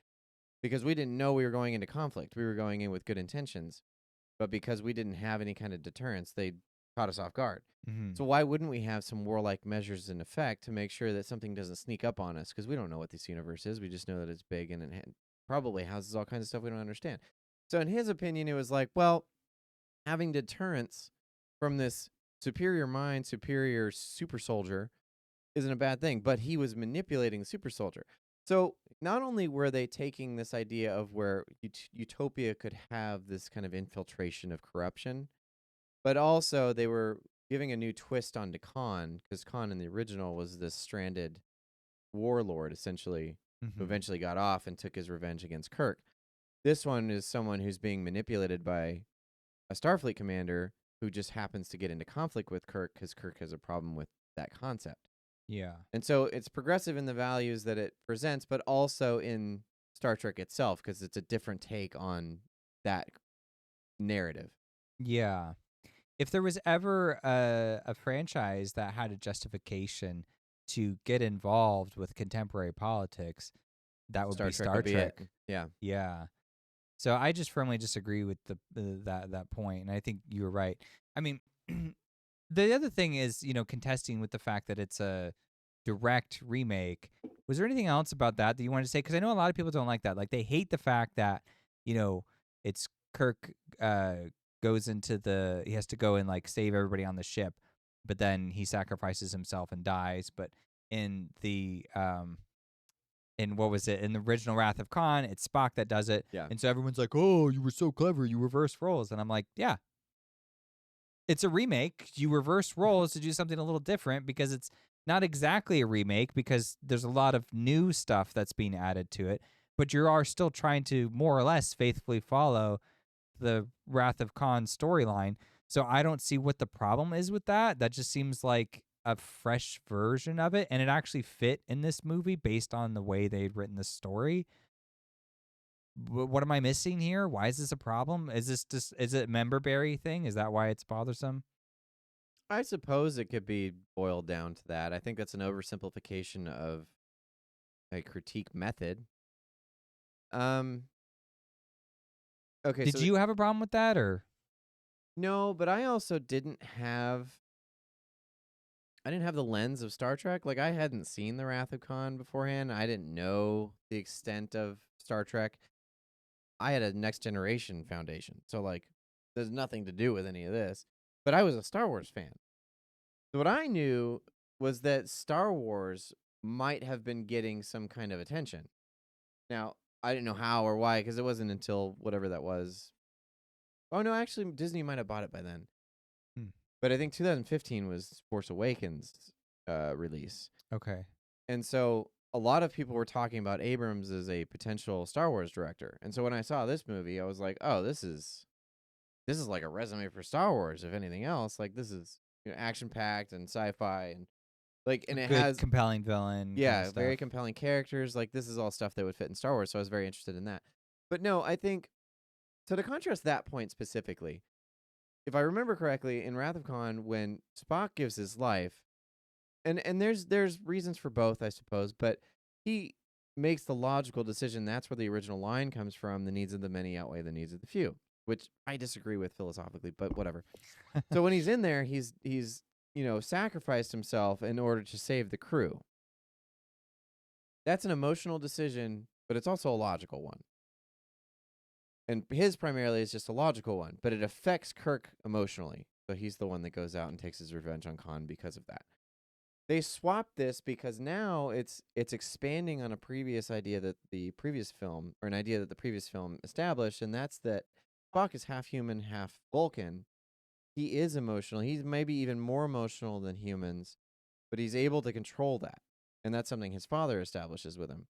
because we didn't know we were going into conflict. We were going in with good intentions, but because we didn't have any kind of deterrence, they caught us off guard. Mm-hmm. So why wouldn't we have some warlike measures in effect to make sure that something doesn't sneak up on us? Because we don't know what this universe is. We just know that it's big and it probably houses all kinds of stuff we don't understand. So in his opinion, it was like, well, having deterrence from this superior mind, superior super soldier isn't a bad thing, but he was manipulating the super soldier. So not only were they taking this idea of where utopia could have this kind of infiltration of corruption, but also they were giving a new twist onto Khan, because Khan in the original was this stranded warlord, essentially, who Mm-hmm. eventually got off and took his revenge against Kirk. This one is someone who's being manipulated by a Starfleet commander who just happens to get into conflict with Kirk because Kirk has a problem with that concept. Yeah. And so it's progressive in the values that it presents, but also in Star Trek itself, because it's a different take on that narrative. Yeah. If there was ever a franchise that had a justification to get involved with contemporary politics, that would Star be Trek Star would be it. Trek. Yeah. Yeah. So I just firmly disagree with that point, and I think you were right. I mean, the other thing is, contesting with the fact that it's a direct remake. Was there anything else about that you wanted to say? Because I know a lot of people don't like that. Like they hate the fact that it's Kirk goes into he has to go and like save everybody on the ship, but then he sacrifices himself and dies. But in the in what was it in the original Wrath of Khan, it's Spock that does it, Yeah. and so everyone's like, "Oh, you were so clever, you reversed roles," and I'm like, "Yeah, it's a remake. You reverse roles to do something a little different because it's not exactly a remake because there's a lot of new stuff that's being added to it, but you are still trying to more or less faithfully follow the Wrath of Khan storyline. So I don't see what the problem is with that. That just seems like a fresh version of it, and it actually fit in this movie based on the way they'd written the story. What am I missing here? Why is this a problem? Is it a member berry thing? Is that why it's bothersome? I suppose it could be boiled down to that. I think that's an oversimplification of a critique method. Um. Okay, Did so you have a problem with that, or no, but I also I didn't have the lens of Star Trek. Like I hadn't seen the Wrath of Khan beforehand. I didn't know the extent of Star Trek. I had a Next Generation foundation, so like there's nothing to do with any of this. But I was a Star Wars fan. So what I knew was that Star Wars might have been getting some kind of attention. Now, I didn't know how or why because it wasn't until whatever that was. Oh no, actually Disney might have bought it by then. Hmm. But I think 2015 was Force Awakens release. okay? And so a lot of people were talking about Abrams as a potential Star Wars director. And so when I saw this movie, I was like, "Oh, this is like a resume for Star Wars if anything else. Like this is, action-packed and sci-fi and like A and it good, has compelling villain kind of yeah, very stuff. compelling characters. Like this is all stuff that would fit in Star Wars, so I was very interested in that. But no, I think so to contrast that point specifically, if I remember correctly, in Wrath of Khan, when Spock gives his life, and there's reasons for both, I suppose, but he makes the logical decision. That's where the original line comes from: "The needs of the many outweigh the needs of the few," which I disagree with philosophically, but whatever. So when he's in there, he's sacrificed himself in order to save the crew. That's an emotional decision, but it's also a logical one. And his primarily is just a logical one, but it affects Kirk emotionally. So he's the one that goes out and takes his revenge on Khan because of that. They swapped this because now it's expanding on a previous idea that the previous film, or an idea that the previous film established, and that's that Spock is half human, half Vulcan. He is emotional. He's maybe even more emotional than humans, but he's able to control that. And that's something his father establishes with him.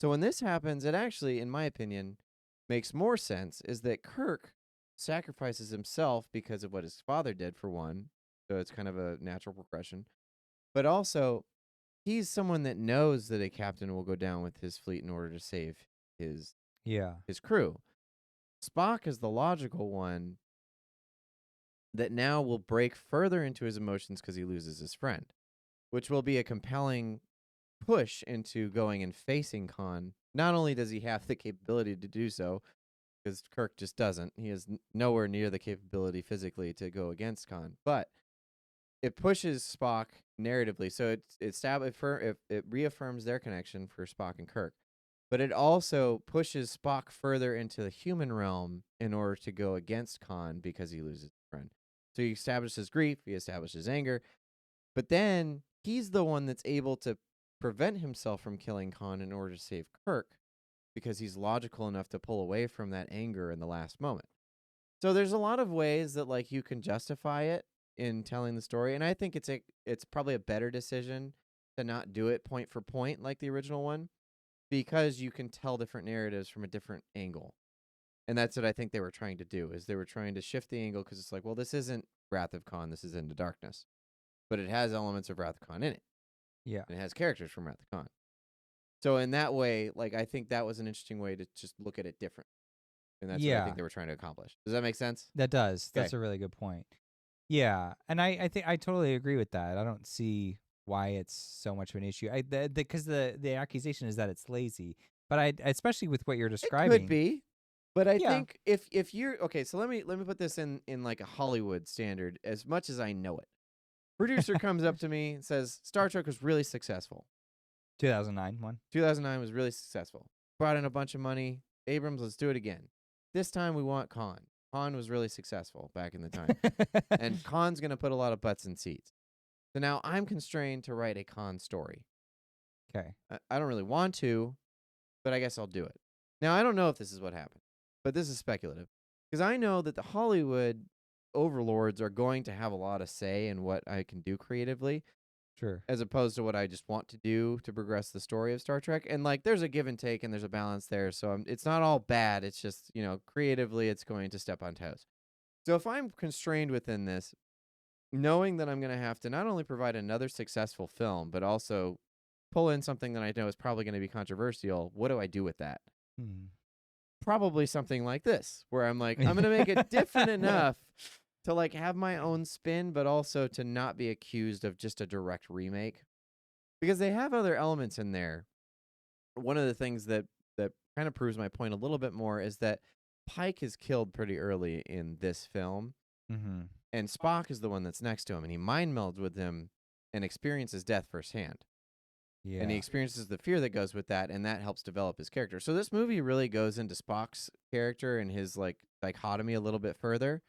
So when this happens, it actually, in my opinion, makes more sense is that Kirk sacrifices himself because of what his father did, for one. So it's kind of a natural progression. But also, he's someone that knows that a captain will go down with his fleet in order to save his Yeah. his crew. Spock is the logical one that now will break further into his emotions because he loses his friend, which will be a compelling push into going and facing Khan. Not only does he have the capability to do so, because Kirk just doesn't, he has nowhere near the capability physically to go against Khan, but it pushes Spock narratively. So it reaffirms their connection for Spock and Kirk, but it also pushes Spock further into the human realm in order to go against Khan because he loses a friend. So he establishes grief, he establishes anger, but then he's the one that's able to prevent himself from killing Khan in order to save Kirk because he's logical enough to pull away from that anger in the last moment. So there's a lot of ways that like you can justify it in telling the story, and I think it's probably a better decision to not do it point for point like the original one because you can tell different narratives from a different angle. And that's what I think they were trying to do is they were trying to shift the angle because it's like, well, this isn't Wrath of Khan, this is Into Darkness. But it has elements of Wrath of Khan in it. Yeah. And it has characters from Wrath of Khan. So in that way, like I think that was an interesting way to just look at it different. And that's what I think they were trying to accomplish. Does that make sense? That does. Okay. That's a really good point. Yeah, and I think I totally agree with that. I don't see why it's so much of an issue. Because the accusation is that it's lazy, but I especially with what you're describing. It could be, but I Yeah. think if you're okay, so let me put this in like a Hollywood standard as much as I know it. Producer comes up to me and says Star Trek was really successful. 2009 one. 2009 was really successful. Brought in a bunch of money. Abrams, let's do it again. This time we want Khan. Khan was really successful back in the time. And Khan's going to put a lot of butts in seats. So now I'm constrained to write a Khan story. Okay. I don't really want to, but I guess I'll do it. Now, I don't know if this is what happened, but this is speculative. Because I know that the Hollywood overlords are going to have a lot of say in what I can do creatively. Sure. As opposed to what I just want to do to progress the story of Star Trek. And, like, there's a give and take and there's a balance there. So it's not all bad. It's just, creatively it's going to step on toes. So if I'm constrained within this, knowing that I'm going to have to not only provide another successful film, but also pull in something that I know is probably going to be controversial, what do I do with that? Probably something like this, where I'm like, I'm going to make it different enough to like have my own spin, but also to not be accused of just a direct remake, because they have other elements in there. One of the things that kind of proves my point a little bit more is that Pike is killed pretty early in this film, and Spock is the one that's next to him, and he mind melds with him and experiences death firsthand. Yeah. And he experiences the fear that goes with that, and that helps develop his character. So this movie really goes into Spock's character and his like dichotomy a little bit further.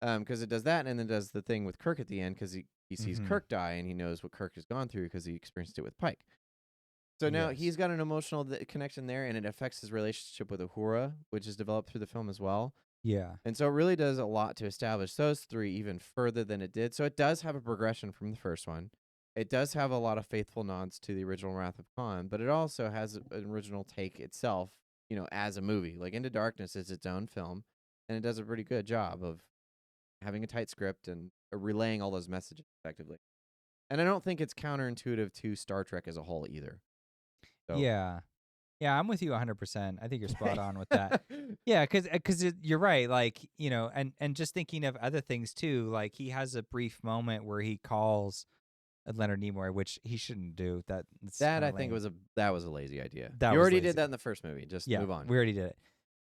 Because it does that, and then does the thing with Kirk at the end, because he sees Kirk die, and he knows what Kirk has gone through because he experienced it with Pike. So now he's got an emotional connection there, and it affects his relationship with Uhura, which is developed through the film as well. Yeah. And so it really does a lot to establish those three even further than it did. So it does have a progression from the first one. It does have a lot of faithful nods to the original Wrath of Khan, but it also has an original take itself, as a movie. Like Into Darkness is its own film, and it does a pretty good job of having a tight script and relaying all those messages effectively. And I don't think it's counterintuitive to Star Trek as a whole either. So. Yeah. Yeah, I'm with you 100%. I think you're spot on with that. Yeah, because you're right. Like, and just thinking of other things too, like he has a brief moment where he calls Leonard Nimoy, which he shouldn't do. That I think was a lazy idea. You already did that in the first movie. Just move on. We already did it.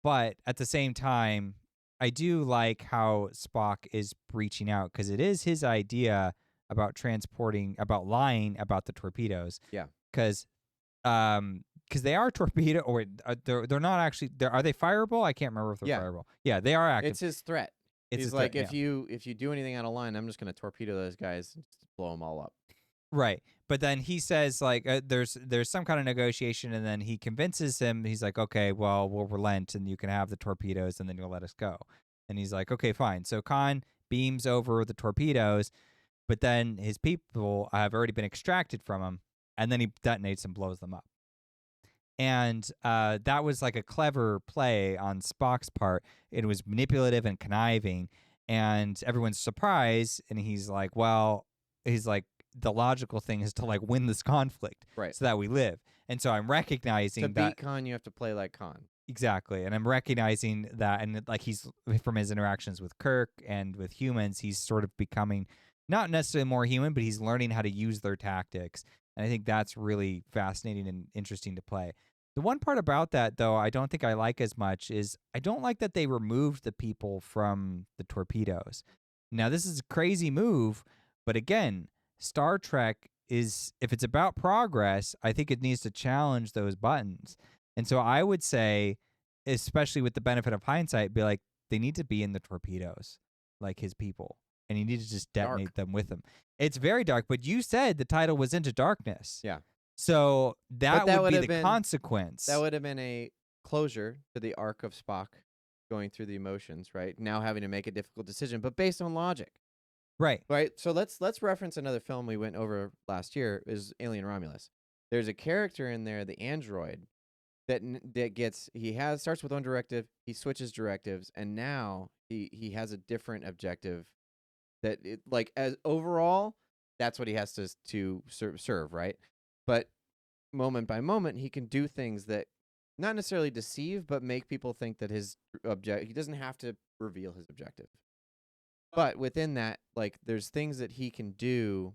But at the same time, I do like how Spock is reaching out, because it is his idea about lying about the torpedoes. Yeah. Because they are torpedo, or they're not actually. Are they fireable? I can't remember if they're fireable. Yeah, they are active. It's his threat. He's like, if you do anything out of line, I'm just going to torpedo those guys and just blow them all up. Right. But then he says, like, there's some kind of negotiation, and then he convinces him. He's like, okay, well, we'll relent, and you can have the torpedoes, and then you'll let us go. And he's like, okay, fine. So Khan beams over the torpedoes, but then his people have already been extracted from him, and then he detonates and blows them up. And that was like a clever play on Spock's part. It was manipulative and conniving, and everyone's surprised. And he's like, the logical thing is to like win this conflict, right? So that we live. And so I'm recognizing that to beat Khan, you have to play like Khan. Exactly. And I'm recognizing that, and like he's, from his interactions with Kirk and with humans, he's sort of becoming not necessarily more human, but he's learning how to use their tactics. And I think that's really fascinating and interesting to play. The one part about that, though, I don't think I like as much is I don't like that they removed the people from the torpedoes. Now, this is a crazy move, but again, Star Trek is, if it's about progress, I think it needs to challenge those buttons. And so I would say, especially with the benefit of hindsight, be like, they need to be in the torpedoes, like his people. and he needed to just Dark. detonate them with him. It's very dark, but you said the title was Into Darkness. Yeah. So that that would be would've the been- consequence. That would have been a closure to the arc of Spock going through the emotions, right? Now having to make a difficult decision, but based on logic. Right. Right. So let's reference another film we went over last year is Alien Romulus. There's a character in there, the android, that starts with one directive, he switches directives, and now he has a different objective. That as overall, that's what he has to serve, right? But moment by moment, he can do things that not necessarily deceive, but make people think that his he doesn't have to reveal his objective. But within that, there's things that he can do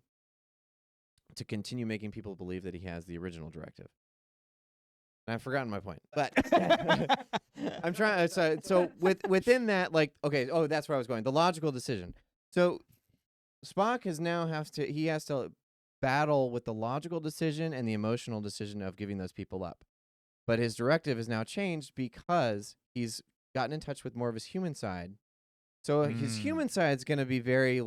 to continue making people believe that he has the original directive. And I've forgotten my point, but I'm trying. So within that, that's where I was going. The logical decision. So Spock has to battle with the logical decision and the emotional decision of giving those people up. But his directive is now changed because he's gotten in touch with more of his human side. So his human side's going to be very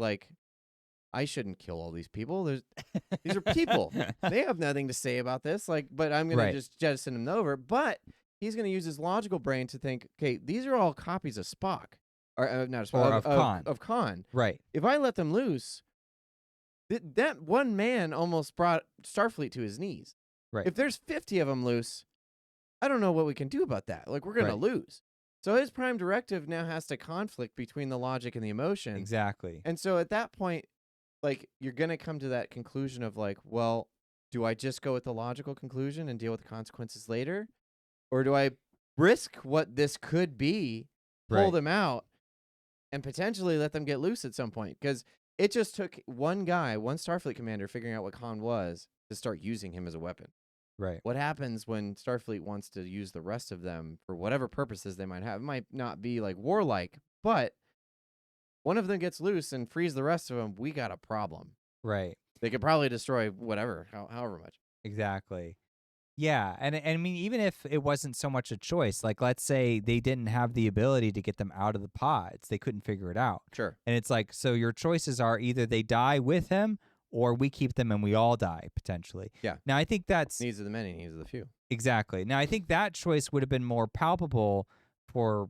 I shouldn't kill all these people. These are people. They have nothing to say about this. But I'm going to just jettison them over. But he's going to use his logical brain to think, okay, these are all copies of Spock. Or not Spock. Or of Khan. Of Khan. Right. If I let them loose, that one man almost brought Starfleet to his knees. Right. If there's 50 of them loose, I don't know what we can do about that. We're going to lose. So his prime directive now has to conflict between the logic and the emotion. Exactly. And so at that point, you're going to come to that conclusion of well, do I just go with the logical conclusion and deal with the consequences later? Or do I risk what this could be, pull them out, and potentially let them get loose at some point? Because it just took one Starfleet commander figuring out what Khan was to start using him as a weapon. Right. What happens when Starfleet wants to use the rest of them for whatever purposes they might have? It might not be warlike, but one of them gets loose and frees the rest of them, we got a problem. Right. They could probably destroy whatever, however much. Exactly. Yeah, and I mean, even if it wasn't so much a choice, let's say they didn't have the ability to get them out of the pods, they couldn't figure it out. Sure. And it's so your choices are either they die with him or we keep them and we all die, potentially. Yeah. Now, I think that's... Needs of the many, needs of the few. Exactly. Now, I think that choice would have been more palpable for,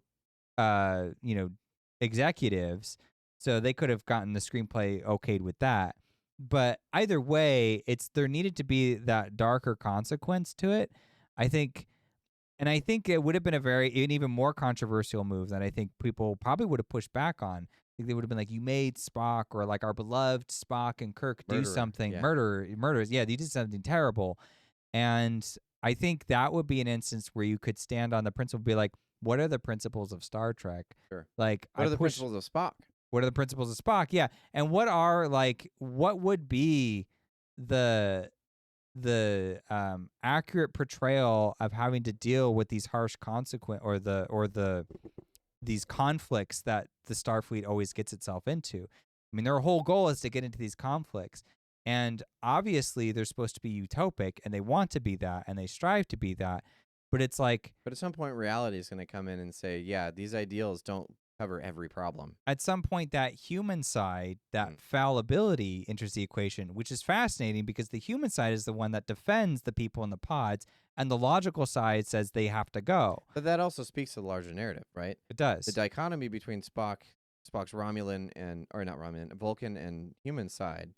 executives, so they could have gotten the screenplay okayed with that. But either way, there needed to be that darker consequence to it. I think it would have been an even more controversial move that I think people probably would have pushed back on. I think they would have been you made Spock or our beloved Spock and Kirk do something. Yeah. Murderers. Yeah, they did something terrible. And I think that would be an instance where you could stand on the principle, be what are the principles of Star Trek? Sure. What are the principles of Spock? What are the principles of Spock? Yeah. And what would be the accurate portrayal of having to deal with these harsh these conflicts that the Starfleet always gets itself into? I mean, their whole goal is to get into these conflicts. And obviously they're supposed to be utopic and they want to be that and they strive to be that. But it's But at some point reality is going to come in and say, yeah, these ideals don't cover every problem. At some point, that human side, that fallibility enters the equation, which is fascinating because the human side is the one that defends the people in the pods, and the logical side says they have to go. But that also speaks to the larger narrative, right? It does. The dichotomy between Spock's Vulcan and human side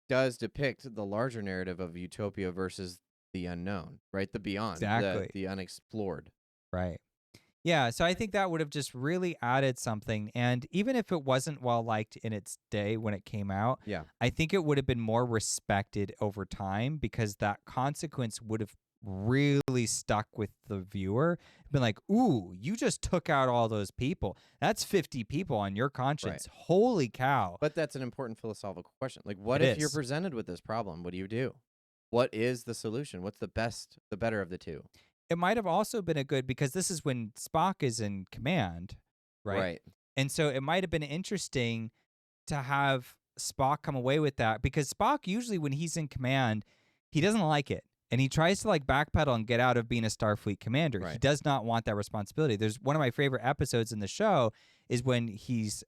does depict the larger narrative of utopia versus the unknown, right? The beyond, exactly. the unexplored. Right. Yeah, so I think that would have just really added something. And even if it wasn't well-liked in its day when it came out, I think it would have been more respected over time because that consequence would have really stuck with the viewer. Been ooh, you just took out all those people. That's 50 people on your conscience. Right. Holy cow. But that's an important philosophical question. What if you're presented with this problem? What do you do? What is the solution? What's the better of the two? It might have also been because this is when Spock is in command, right? Right. And so it might have been interesting to have Spock come away with that because Spock usually when he's in command, he doesn't like it. And he tries to backpedal and get out of being a Starfleet commander. Right. He does not want that responsibility. There's one of my favorite episodes in the show is when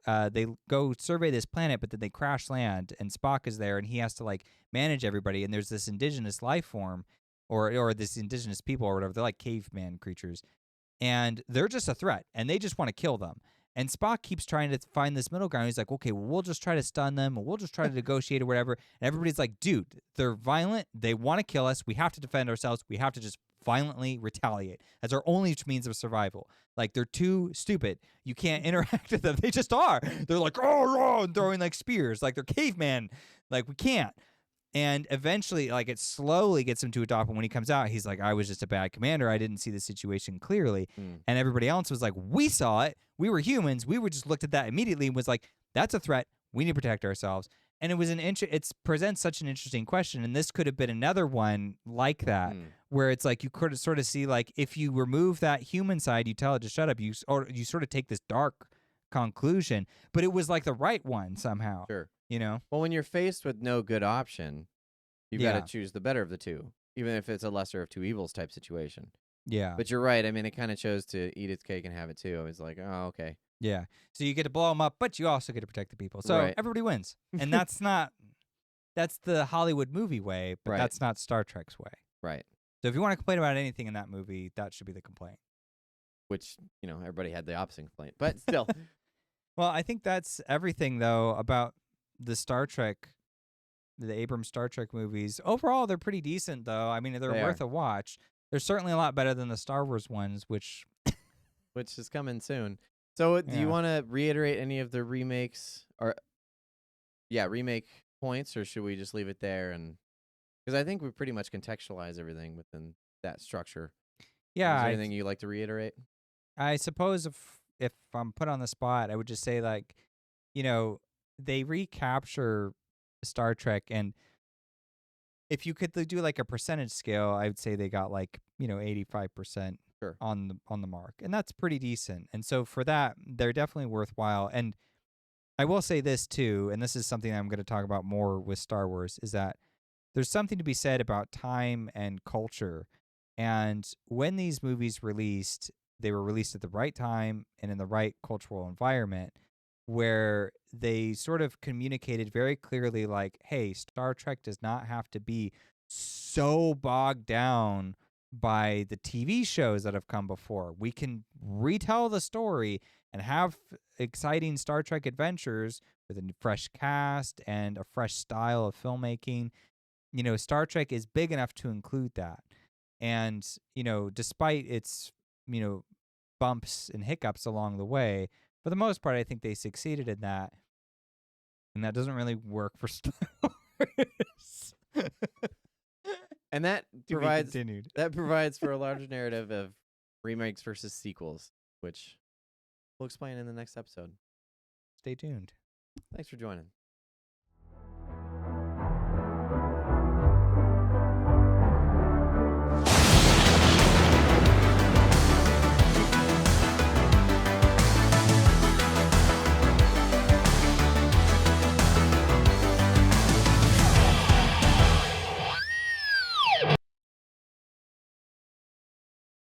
they go survey this planet, but then they crash land, and Spock is there, and he has to like manage everybody. And there's this indigenous life form, or this indigenous people or whatever. They're like caveman creatures, and they're just a threat, and they just want to kill them. And Spock keeps trying to find this middle ground. He's like, okay, well, we'll just try to stun them, or we'll just try to negotiate or whatever. And everybody's like, dude, they're violent. They want to kill us. We have to defend ourselves. We have to just violently retaliate. That's our only means of survival. Like, they're too stupid. You can't interact with them. They just are. They're like, oh, and throwing like spears. Like, they're caveman. Like, we can't. And eventually, like, it slowly gets him to adopt. And when he comes out, he's like, I was just a bad commander. I didn't see the situation clearly. And everybody else was like, we saw it. We were humans. We were just looked at that immediately and was like, that's a threat. We need to protect ourselves. And it was it presents such an interesting question. And this could have been another one like that, where it's like you could sort of see, like, if you remove that human side, you tell it to shut up, you sort of take this dark conclusion. But it was like the right one somehow. Sure. You know? Well, when you're faced with no good option, you've got to choose the better of the two, even if it's a lesser of two evils type situation. Yeah. But you're right. I mean, it kind of chose to eat its cake and have it too. I was like, oh, okay. Yeah. So you get to blow them up, but you also get to protect the people. So everybody wins. And that's the Hollywood movie way, but that's not Star Trek's way. Right. So if you want to complain about anything in that movie, that should be the complaint. Which, everybody had the opposite complaint, but still. Well, I think that's everything, though, about the Abrams Star Trek movies. Overall, they're pretty decent, though. I mean, they're worth a watch. They're certainly a lot better than the Star Wars ones, which is coming soon. So, do you want to reiterate any of the remakes remake points, or should we just leave it there? And because I think we pretty much contextualize everything within that structure. Yeah. Is there anything you'd like to reiterate? I suppose if I'm put on the spot, I would just say, like, they recapture Star Trek, and if you could do like a percentage scale, I would say they got like 85% on the mark, and that's pretty decent. And so for that, they're definitely worthwhile. And I will say this too, and this is something I'm going to talk about more with Star Wars, is that there's something to be said about time and culture. And when these movies released, they were released at the right time and in the right cultural environment, where they sort of communicated very clearly, like, hey, Star Trek does not have to be so bogged down by the TV shows that have come before. We can retell the story and have exciting Star Trek adventures with a fresh cast and a fresh style of filmmaking. Star Trek is big enough to include that. And, despite its, bumps and hiccups along the way, for the most part, I think they succeeded in that. And that doesn't really work for Star Wars. And that provides for a larger narrative of remakes versus sequels, which we'll explain in the next episode. Stay tuned. Thanks for joining.